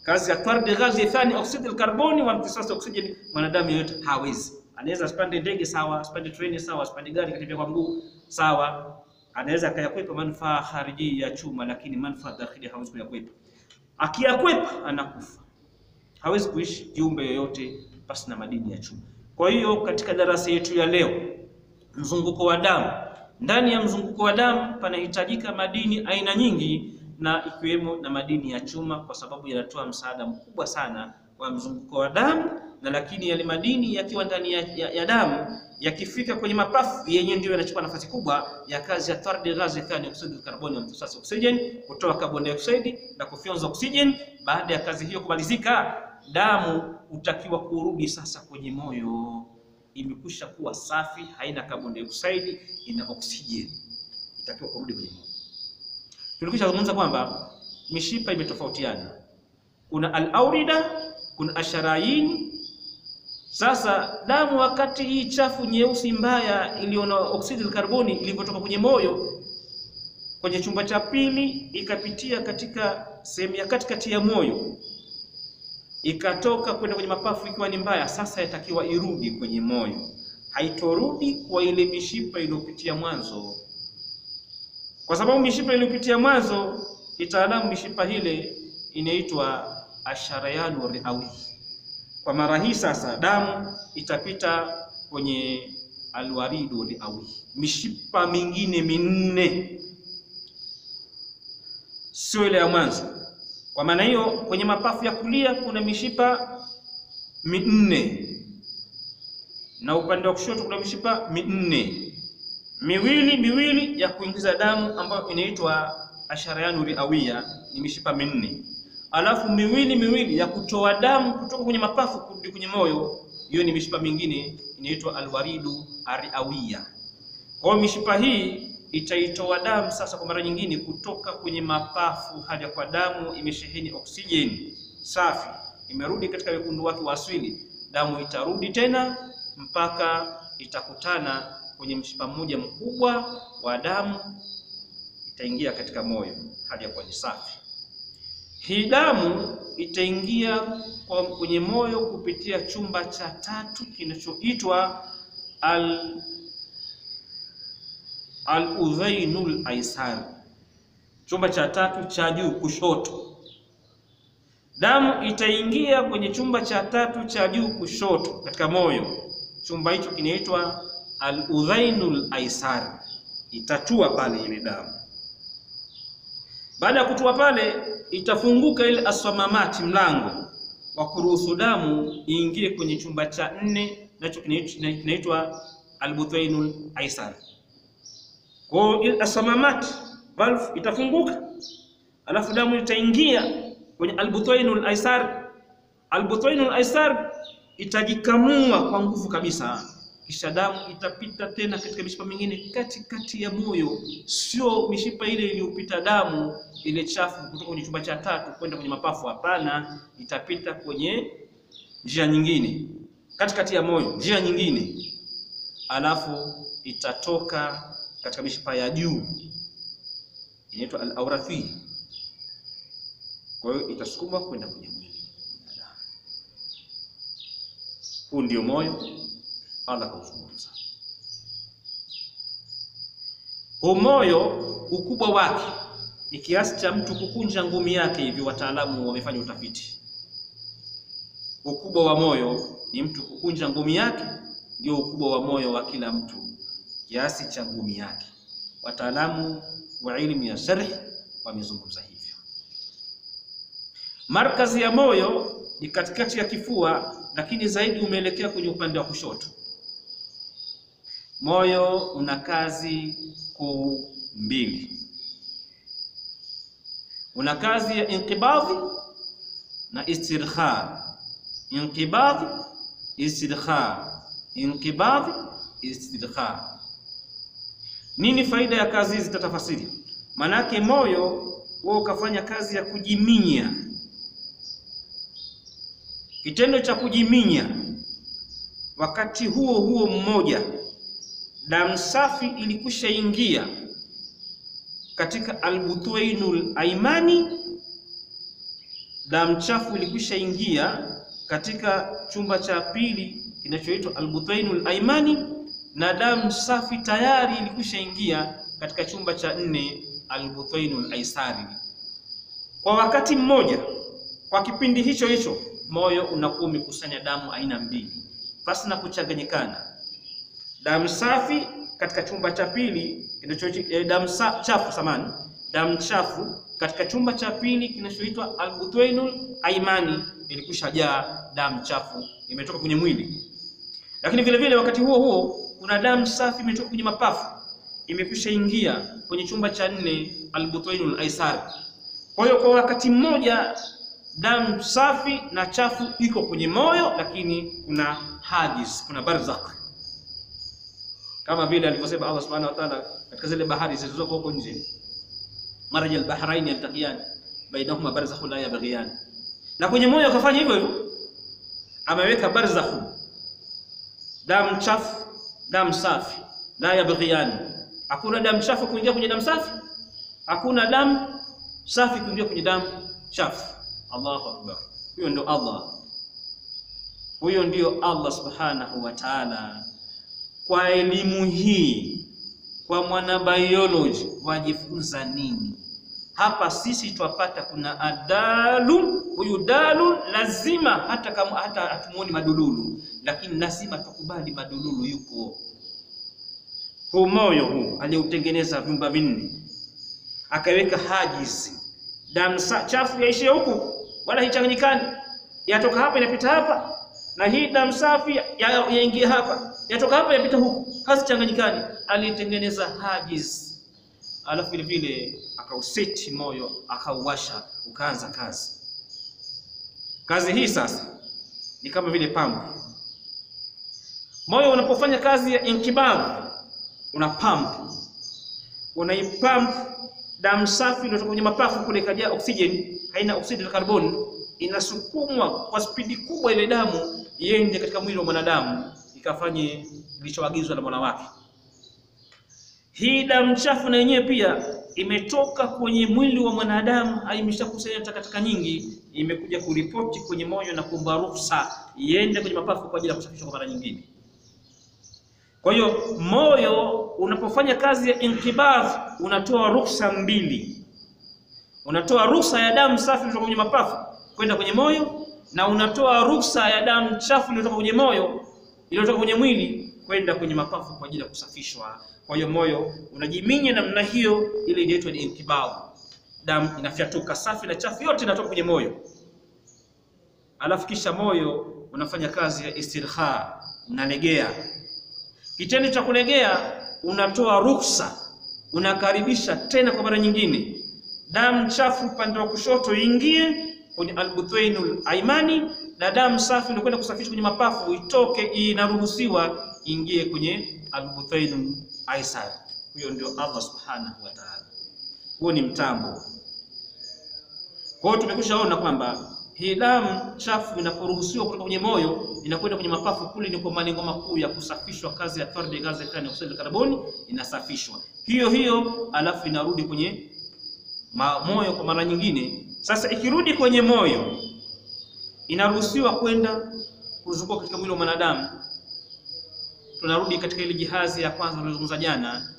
Speaker 1: Kazi ya tardi ghazi thani oksidi al-karboni wa imtisas oksijeni mwanadamu yoyote hawezi. Anaweza asipande ndege sawa, asipande treni sawa, asipande gari katembea kwa mguu sawa, anaweza akayakwepa manufaa khariji ya chuma, lakini manufaa dakhili hawezi kuyakwepa. Akiyakwepa anakufa. Hawezi kuishi kiumbe yoyote pasi na madini ya chuma. Kwa hiyo katika darasa yetu ya leo, mzunguko wa damu. Ndani ya mzunguko wa damu panahitajika madini aina nyingi, na ikiwemo na madini ya chuma, kwa sababu yanatoa msaada mkubwa sana wa mzunguko wa damu. Na lakini yale madini yakiwa ndani ya damu, yakifika kwenye mapafu, yenyewe ndio yanachukua nafasi kubwa ya kazi ya tardi ghazi thani oksidi karboni wa imtisas oksijeni, kutoa carbon dioxide na kufyonza oksijeni. Baada ya kazi hiyo kumalizika, damu utakiwa kurudi sasa kwenye moyo. Imekwisha kuwa safi, haina carbon dioxide, ina oksijeni, itakiwa kurudi kwenye moyo. Tulikwisha kuzungumza kwamba mishipa imetofautiana. Kuna al-aurida, kuna asharayin. Sasa damu wakati hii chafu nyeusi mbaya iliona oksidi karboni ilivyotoka kwenye moyo kwenye chumba cha pili, ikapitia katika sehemu ya katikati ya moyo, ikatoka kwenda kwenye mapafu ikiwa ni mbaya, sasa yatakiwa irudi kwenye moyo. Haitorudi kwa ile mishipa iliyopitia mwanzo, kwa sababu mishipa iliyopitia mwanzo kitaalamu mishipa ile inaitwa asharayanu riawi. Kwa mara hii sasa damu itapita kwenye alwaridu riawi, mishipa mingine minne, sio ile ya mwanzo. Kwa maana hiyo kwenye mapafu ya kulia kuna mishipa minne, na upande wa kushoto kuna mishipa minne, miwili ya kuingiza damu ambayo inaitwa asharayanu riawiya, ni mishipa minne. Alafu miwili ya kutoa damu kutoka kwenye mapafu kurudi kwenye moyo, hiyo ni mishipa mingine inaitwa alwaridu ariawiya. Kwa mishipa hii itaitoa damu sasa kwa mara nyingine kutoka kwenye mapafu hadi kwa damu imesheheni oksijeni safi, imerudi katika wekundu wake wa asili. Damu itarudi tena mpaka itakutana kwenye mshipa mmoja mkubwa wa damu, itaingia katika moyo hadi kwa ni safi. Hii damu itaingia kwenye moyo kupitia chumba cha tatu kinachoitwa al-udhainul aisar, chumba cha tatu cha juu kushoto. Damu itaingia kwenye chumba cha tatu cha juu kushoto katika moyo. Chumba hicho kinaitwa al-udhainul aisar. Itatua pale ile damu. Baada ya kutua pale, itafunguka ile aswamamati, mlango wa kuruhusu damu iingie kwenye chumba cha 4, nacho kinaitwa al-udhainul aisar. Kwa ile aswamamati valve itafunguka, alafu damu itaingia kwenye al-butwainul aisar. Al-butwainul aisar itajikamua kwa nguvu kabisa, kisha damu itapita tena katika mishipa mingine katikati ya moyo, sio mishipa ile iliyopita damu ile chafu kutoka kwenye chumba cha tatu kwenda kwenye mapafu. Hapana, itapita kwenye njia nyingine katikati ya moyo, njia nyingine, alafu itatoka katika mishipa ya juu inaitwa al-awrathi. Kwa hiyo itasukuma kwenda kwenye mwili. Huu ndio moyo Allah kauzungumza. Huu moyo ukubwa wake ni kiasi cha mtu kukunja ngumi yake hivi. Wataalamu wamefanya utafiti. Ukubwa wa moyo ni mtu kukunja ngumi yake, ndio ukubwa wa moyo wa kila mtu, kiasi cha ngumi yake. Wataalamu wa elimu ya sharh wamezungumza hivyo. Markazi ya moyo ni katikati ya kifua, lakini zaidi umeelekea kwenye upande wa kushoto. Moyo una kazi kuu mbili. Una kazi ya inqibadhi na istirkha. Inqibadhi, istirkha. Inqibadhi, istirkha. Nini faida ya kazi hizi? Tatafasiri. Manake moyo wao ukafanya kazi ya kujiminya. Kitendo cha kujiminya, wakati huo huo mmoja damu safi ilikwisha ingia katika al-butwainul aimani, damu chafu ilikwisha ingia katika chumba cha pili kinachoitwa al-butwainul aimani, na damu safi tayari ilikwisha ingia katika chumba cha 4 al-butwainul aisari. Kwa wakati mmoja, kwa kipindi hicho hicho, moyo unakuwa umekusanya damu aina mbili pasi na kuchanganyikana. Damu safi katika chumba cha pili kinachoitwa damu chafu katika chumba cha pili kinachoitwa al-butwainul aimani ilikwisha jaa damu chafu imetoka kwenye mwili. Lakini vile vile wakati huo huo kuna damu safi imetoka kwenye mapafu imekwisha ingia kwenye chumba cha 4 al-butwainul aisar. Kwa hiyo kwa wakati mmoja damu safi na chafu iko kwenye moyo, lakini kuna hajiz, kuna barzakh, kama vile alivyosema Allah subhanahu wa ta'ala katika zile bahari zilizoko huko nje, marajal bahrain yaltaqiyan bainahuma barzakhun la yabghiyan. Na kwenye moyo akafanya hivyo hivyo, ameweka barzakh, damu chafu, damu safi, la yabghiyan. Hakuna damu chafu kuingia kwenye damu safi, hakuna damu safi kuingia kwenye damu chafu. Allahu akbar. Huyo ndio Allah. Huyo ndio Allah subhanahu wa ta'ala. Kwa elimu hii, kwa mwana biology wajifunza nini? Hapa sisi twapata kuna adalu. Huyu dalu lazima, hata kama hatumuoni madululu, lakini lazima tukubali madululu yuko. Huu moyo huu aliyoutengeneza vyumba 4, akaweka hajizi, damu chafu yaishie huku wala hichanganyikani, yatoka hapa inapita hapa, na hii damu safi yaingia hapa, yatoka hapa yapita huku, hazichanganyikani. Alitengeneza hajiz, alafu vile vile akauseti moyo, akauwasha, ukaanza kazi. Kazi hii sasa ni kama vile pampu. Moyo unapofanya kazi ya inkibadh, una pampu, unaipampu damu safi inayotoka kwenye mapafu kule, ikajaa oksijeni, haina oksidi na carbon, inasukumwa kwa spidi kubwa ile damu iende katika mwili wa mwanadamu ikafanye kilichoagizwa na Mola wake. Hii damu chafu na yenyewe pia imetoka kwenye mwili wa mwanadamu, imeshakusanya takataka nyingi, imekuja kuripoti kwenye moyo na kuomba ruhusa iende kwenye mapafu kwa ajili ya kusafishwa kwa mara nyingine. Kwa hiyo moyo unapofanya kazi ya inkibadh unatoa ruhusa mbili. Unatoa ruhusa ya damu safi kutoka kwenye mapafu kwenda kwenye moyo, na unatoa ruhusa ya damu chafu iliyotoka kwenye moyo, iliyotoka kwenye mwili kwenda kwenye mapafu kwa ajili ya kusafishwa. Kwa hiyo moyo unajiminya namna hiyo, ile inaitwa ni inkibadh. Damu inafyatuka safi na chafu yote inatoka kwenye moyo. Alafu kisha moyo unafanya kazi ya istirha, unalegea. Kitendo cha kulegea unatoa ruhusa, unakaribisha tena kwa mara nyingine damu chafu upande wa kushoto ingie kwenye albuthainul aymani, na damu safi inakwenda kusafisha kwenye mapafu itoke, inaruhusiwa ingie kwenye albuthainul aysar. Huyo ndio Allah subhanahu wa ta'ala. Huo ni mtambo. Kwa hiyo tumekushaona kwamba hii damu chafu inaporuhusiwa kutoka kwenye moyo inakwenda kwenye mapafu, kule ni kwa malengo makuu ya kusafishwa, kazi ya tardi gazi ya oksidi karboni inasafishwa hiyo, alafu inarudi kwenye moyo kwa mara nyingine. Sasa ikirudi kwenye moyo inaruhusiwa kwenda kuzunguka katika mwili wa mwanadamu. Tunarudi katika ile jihazi ya kwanza tulizozungumza jana.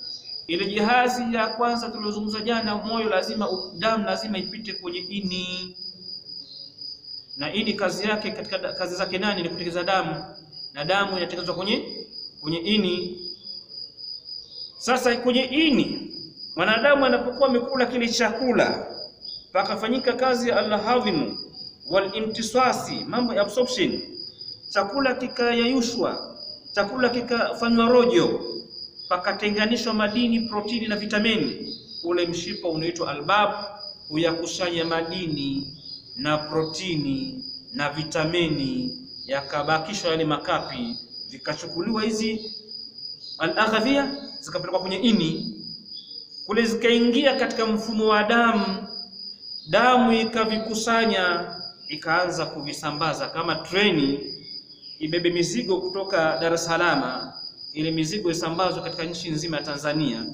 Speaker 1: Ile jihazi ya kwanza tulizozungumza jana, moyo lazima, damu lazima ipite kwenye ini, na ini kazi yake, katika kazi zake nani? Ni kutengeneza damu, na damu inatengenezwa kwenye ini. Sasa kwenye ini mwanadamu anapokuwa amekula kile chakula pakafanyika kazi ya al-hadhimu wal imtisasi, mambo ya absorption, chakula kikayayushwa, chakula kikafanywa rojo, pakatenganishwa madini, protini na vitamini. Ule mshipa unaitwa albab, huyakusanya madini na protini na vitamini, yakabakishwa yale makapi, vikachukuliwa hizi al-aghadhiya zikapelekwa kwenye ini, kule zikaingia katika mfumo wa damu, damu ikavikusanya, ikaanza kuvisambaza kama treni ibebe mizigo kutoka Dar es Salaam, ile mizigo isambazwe katika nchi nzima ya Tanzania.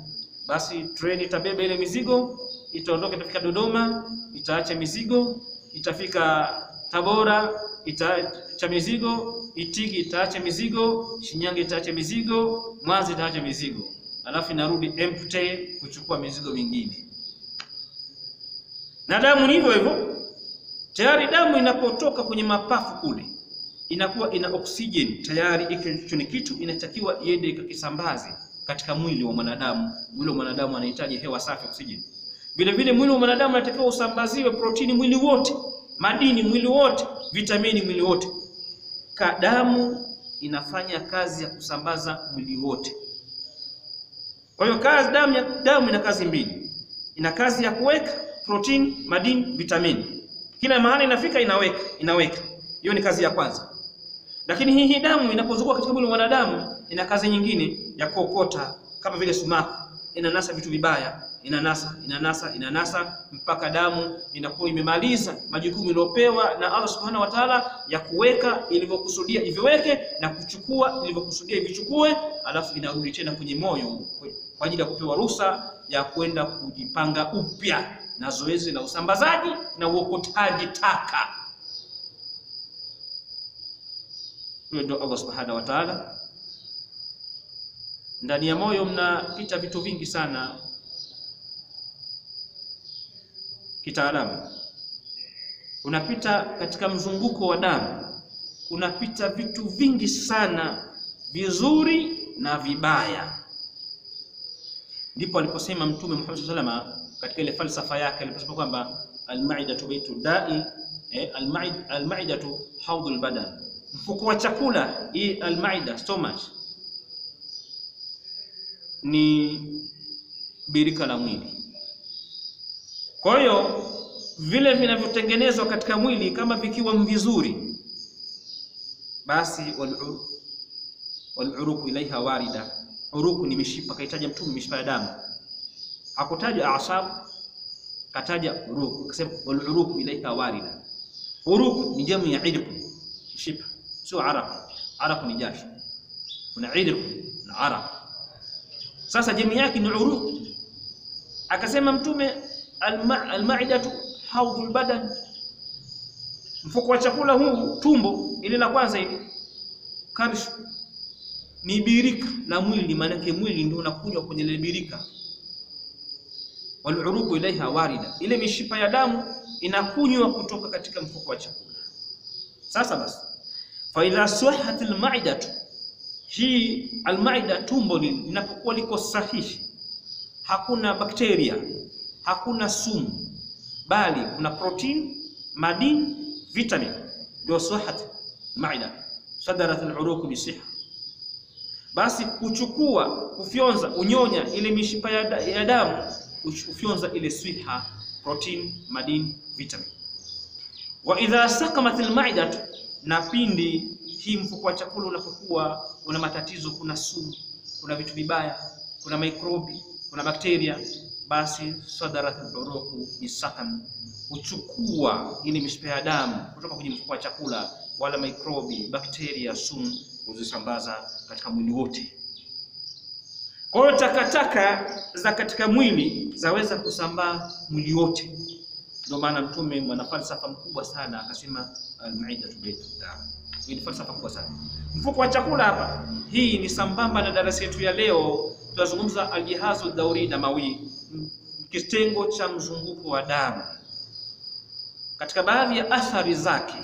Speaker 1: Basi treni itabeba ile mizigo, itaondoka, itafika Dodoma, itaacha mizigo, itafika Tabora, itaacha mizigo, Itigi itaacha mizigo, Shinyanga itaacha mizigo, Mwanza itaacha mizigo, alafu inarudi empty kuchukua mizigo mingine. Na damu ni hivyo hivyo. Tayari damu inapotoka kwenye mapafu kule inakuwa ina oxygen tayari, hicho ni kitu inatakiwa iende ikakisambaze katika mwili wa mwanadamu. Mwili wa mwanadamu anahitaji hewa safi, oxygen. Vile vile mwili wa mwanadamu anatakiwa usambaziwe protini mwili wote, madini mwili wote, vitamini mwili wote. Damu inafanya kazi ya kusambaza mwili wote. Kwa hiyo damu ina kazi mbili. Ina kazi ya kuweka protini, madini, vitamini. Kila mahali inafika inaweka. Hiyo ni kazi ya kwanza. Lakini hii damu inapozunguka katika mwili wa mwanadamu ina kazi nyingine ya kuokota, kama vile sumaku, inanasa vitu vibaya, inanasa mpaka damu inakuwa imemaliza majukumu iliyopewa na Allah Subhanahu wa Ta'ala ya kuweka ilivyokusudia iviweke na kuchukua ilivyokusudia ivichukue, alafu inarudi tena kwenye moyo kwa ajili ya kupewa ruhusa ya kwenda kujipanga upya na zoezi la usambazaji na uokotaji taka. Huyo ndio Allah Subhanahu wa Ta'ala. Ndani ya moyo mnapita vitu vingi sana kitaalamu. Unapita katika mzunguko wa damu, unapita vitu vingi sana vizuri na vibaya. Ndipo aliposema Mtume Muhammad sallallahu alaihi wasallam katika ile falsafa yake aliposema kwamba al-ma'idatu baytu da'i, al-ma'idatu hawdul badan, mfuko wa chakula. Hii al-ma'ida, stomach, ni birika la mwili. Kwa hiyo vile vinavyotengenezwa katika mwili kama vikiwa vizuri, basi wal-uruq ilaiha warida. Uruku ni mishipa, kaitaja Mtume mishipa ya damu, hakutaja asab, kataja uruku, akasema wal-uruq ilaiha warida. Uruku ni jamu ya irq, mishipa, sio araq. Araq ni jasho, kuna irq na araq. Sasa jamii yake ni uruq. Akasema Mtume, al-ma'idatu hawdul badan, mfuko wa chakula huu, tumbo ile la kwanza ile, karsh ni birika la mwili, maana yake mwili ndio unakunywa kwenye ile birika. Wal-uruqu ilaiha warida, ile mishipa ya damu inakunywa kutoka katika mfuko wa chakula. Sasa basi, fa idha sahhat al-ma'idatu, hii al-ma'ida, tumbo linapokuwa liko sahihi, hakuna bakteria, hakuna sumu, bali kuna protein, madini, vitamin, ndio sahhat al-ma'ida, sadarat al-uruq bisiha. Basi kuchukua, kufyonza, unyonya ile mishipa ya damu, kufyonza ile siha, protein, madini, vitamin. Wa idha saqamat al-ma'idatu, na pindi hii mfuko wa chakula unapokuwa una matatizo, kuna sumu, kuna vitu vibaya, kuna mikrobi, kuna bakteria, basi sadarat al-uruq bisaqam, uchukua ile mishipa ya damu kutoka kwenye mfuko wa chakula, wala mikrobi, bakteria, sumu, kuzisambaza katika mwili wote. Kwa hiyo takataka za katika mwili zaweza kusambaa mwili wote. Ndio maana Mtume, mwana falsafa mkubwa sana, akasema al-ma'idatu baytud dam. Hii ni falsafa kubwa sana. Mfuko wa chakula hapa, hii ni sambamba na darasa yetu ya leo. Tunazungumza al-jihazu dauri damawi, kitengo cha mzunguko wa damu. Katika baadhi ya athari zake,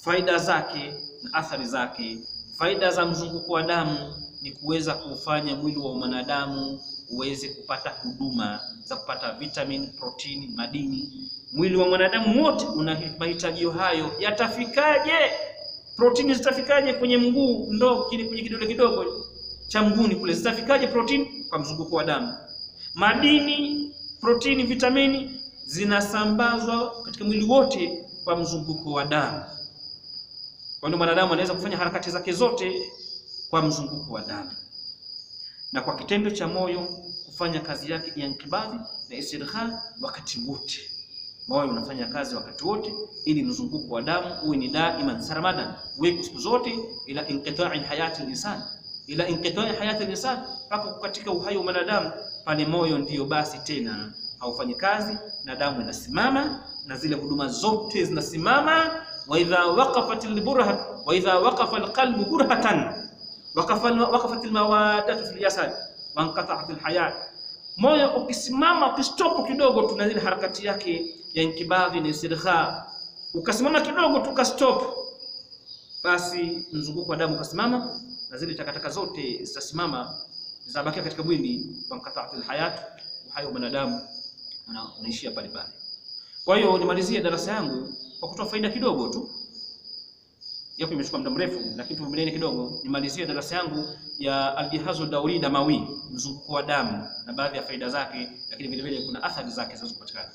Speaker 1: faida zake na athari zake, faida za mzunguko wa damu ni kuweza kufanya mwili wa mwanadamu uweze kupata huduma za kupata vitamin, protein, madini. Mwili wa mwanadamu wote una mahitaji hayo. Yatafikaje? Protein zitafikaje kwenye mguu ndo kwenye kidole kidogo cha mguuni kule, zitafikaje protein? Kwa mzunguko wa damu. Madini, protein, vitamini zinasambazwa katika mwili wote kwa mzunguko wa damu. Kwa hiyo mwanadamu anaweza kufanya harakati zake zote kwa mzunguko wa damu, na kwa kitendo cha moyo kufanya kazi yake ya inkibadhi na istirkhal wakati wote. Moyo unafanya kazi wakati wote ili mzunguko wa damu uwe ni daima sarmadan, uwe siku zote, ila inqita'i hayati al-insan, ila inqita'i hayati al-insan, mpaka katika uhai wa mwanadamu. Pale moyo ndiyo basi tena haufanyi kazi na damu inasimama na zile huduma zote zinasimama. Wa idha waqafat al-burha wa idha waqafa al-qalbu burhatan waqafat al-mawadatu fil jasad wa inqata'at al-hayat. Moyo ukisimama, ukistop kidogo, tuna zile harakati yake ya inkibadhi na istirkha, ukasimama kidogo tukastop, basi mzunguko wa damu ukasimama na zile takataka zote zitasimama, zitabakia katika mwili. Wa inqata'at al-hayat, uhai wa mwanadamu unaishia pale pale. Kwa hiyo nimalizie darasa yangu kwa kutoa faida kidogo tu, yapo imechukua muda mrefu, lakini tuvumilie kidogo. Nimalizie darasa yangu ya al-jihazu dauri damawi, mzunguko wa damu na baadhi ya faida zake, lakini vile vile kuna athari zake zinazopatikana.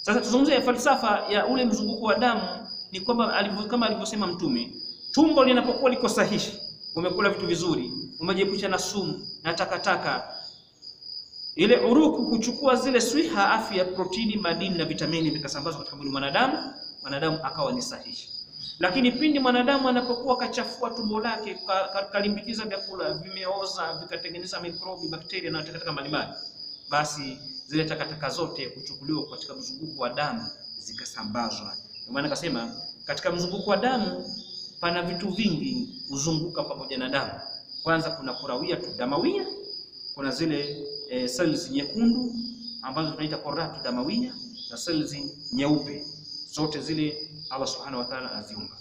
Speaker 1: Sasa tuzungumzie falsafa ya ule mzunguko wa damu. Ni kwamba kama alivyosema Mtume, tumbo linapokuwa liko sahihi, umekula vitu vizuri, umejiepusha na sumu na takataka, ile uruku kuchukua zile swiha, afya, protini, madini na vitamini vikasambazwa katika mwili mwanadamu, mwanadamu akawa ni sahihi. Lakini pindi mwanadamu anapokuwa kachafua tumbo lake, kalimbikiza vyakula vimeoza, vikatengeneza mikrobi, bakteria na takataka mbalimbali, basi zile takataka zote kuchukuliwa katika mzunguko wa damu zikasambazwa. Ndio maana akasema katika mzunguko wa damu pana vitu vingi huzunguka pamoja na damu. Kwanza kuna kurawia tu damawia, kuna zile cells nyekundu ambazo tunaita koratu damawia, na cells nyeupe. Zote zile Allah Subhanahu wa Ta'ala aziumba.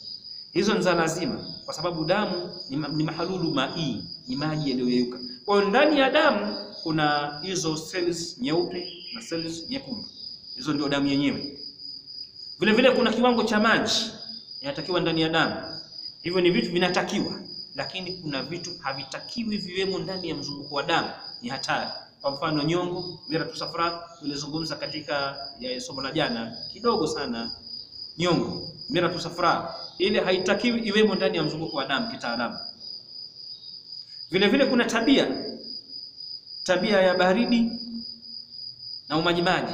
Speaker 1: Hizo ni za lazima kwa sababu damu ni mahalulu mai, ni maji yaliyoyeyuka. Kwa hiyo ndani ya damu kuna hizo cells nyeupe na cells nyekundu. Hizo ndio damu yenyewe. Vile vile kuna kiwango cha maji yanatakiwa ndani ya damu. Hivyo ni vitu vinatakiwa, lakini kuna vitu havitakiwi viwemo ndani ya mzunguko wa damu, ni hatari. Kwa mfano nyongo, miratu safra, tulizungumza katika somo la jana kidogo sana. Nyongo, miratu safra, ile haitakiwi iwemo ndani ya mzunguko wa damu kitaalamu. Vile vile kuna tabia ya baridi na umajimaji,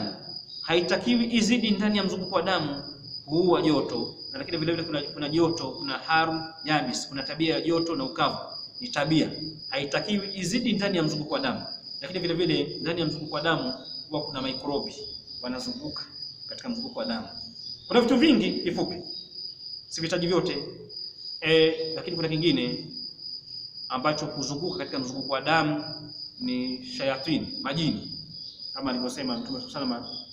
Speaker 1: haitakiwi izidi ndani ya mzunguko wa damu, huua joto. Lakini vile vile kuna joto, kuna haru yabis, kuna tabia ya joto na ukavu, ni tabia haitakiwi izidi ndani ya mzunguko wa damu. Lakini vile vile ndani ya mzunguko wa damu
Speaker 2: huwa kuna mikrobi wanazunguka katika mzunguko wa damu. Kuna vitu vingi kifupi, sivitaji vyote, lakini kuna kingine ambacho kuzunguka katika mzunguko wa damu ni shayatin, majini, kama alivyosema Mtume sallallahu alaihi wasallam,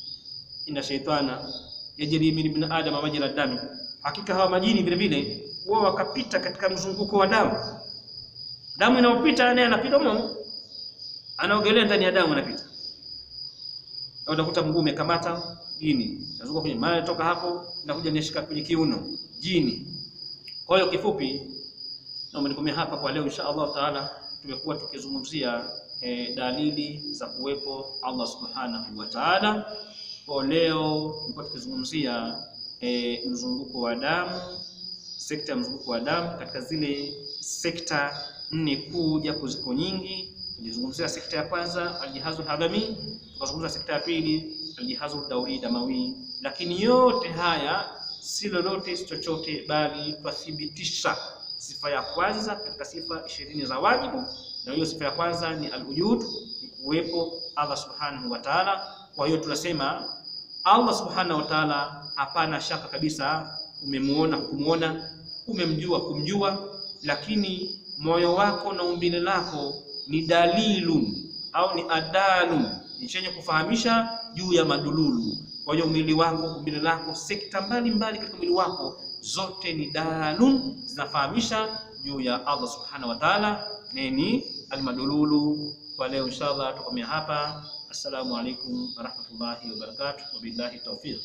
Speaker 2: inna shaytana yajri min ibn adam majra dami, hakika hawa majini vile vile wao wakapita katika mzunguko wa damu. Damu inayopita naye anapita humo, anaogelea ndani ya damu anapita. Au utakuta mguu umekamata jini, nazunguka kwenye mara toka hapo nakuja nishika kwenye kiuno jini. Kwa hiyo kifupi naomba nikomea hapa kwa leo. Insha Allah taala tumekuwa tukizungumzia dalili za kuwepo Allah subhanahu wa ta'ala. Kwa leo tulikuwa tukizungumzia mzunguko wa damu, sekta ya mzunguko wa damu katika zile sekta 4 kuu, japo ziko nyingi. Tulizungumzia sekta ya kwanza aljihazul hadami, tukazungumza sekta ya pili aljihazul dawri damawi, lakini yote haya si lolote si chochote bali tuthibitisha sifa ya kwanza katika sifa 20 za wajibu, na hiyo sifa ya kwanza ni al-wujud, ni kuwepo Allah subhanahu wa ta'ala. Kwa hiyo tunasema Allah subhanahu wa ta'ala hapana shaka kabisa umemuona kumuona, umemjua kumjua, lakini moyo wako na umbile lako ni dalilun au ni adalun, ni chenye kufahamisha juu ya madululu. Kwa hiyo mwili wako, umbile lako, sekta mbalimbali katika mwili wako zote ni dalun, zinafahamisha juu ya Allah subhanahu wa ta'ala, nini almadululu. Kwa leo inshallah tukomea hapa. Assalamu alaikum warahmatullahi wabarakatuh, wabillahi tawfiq.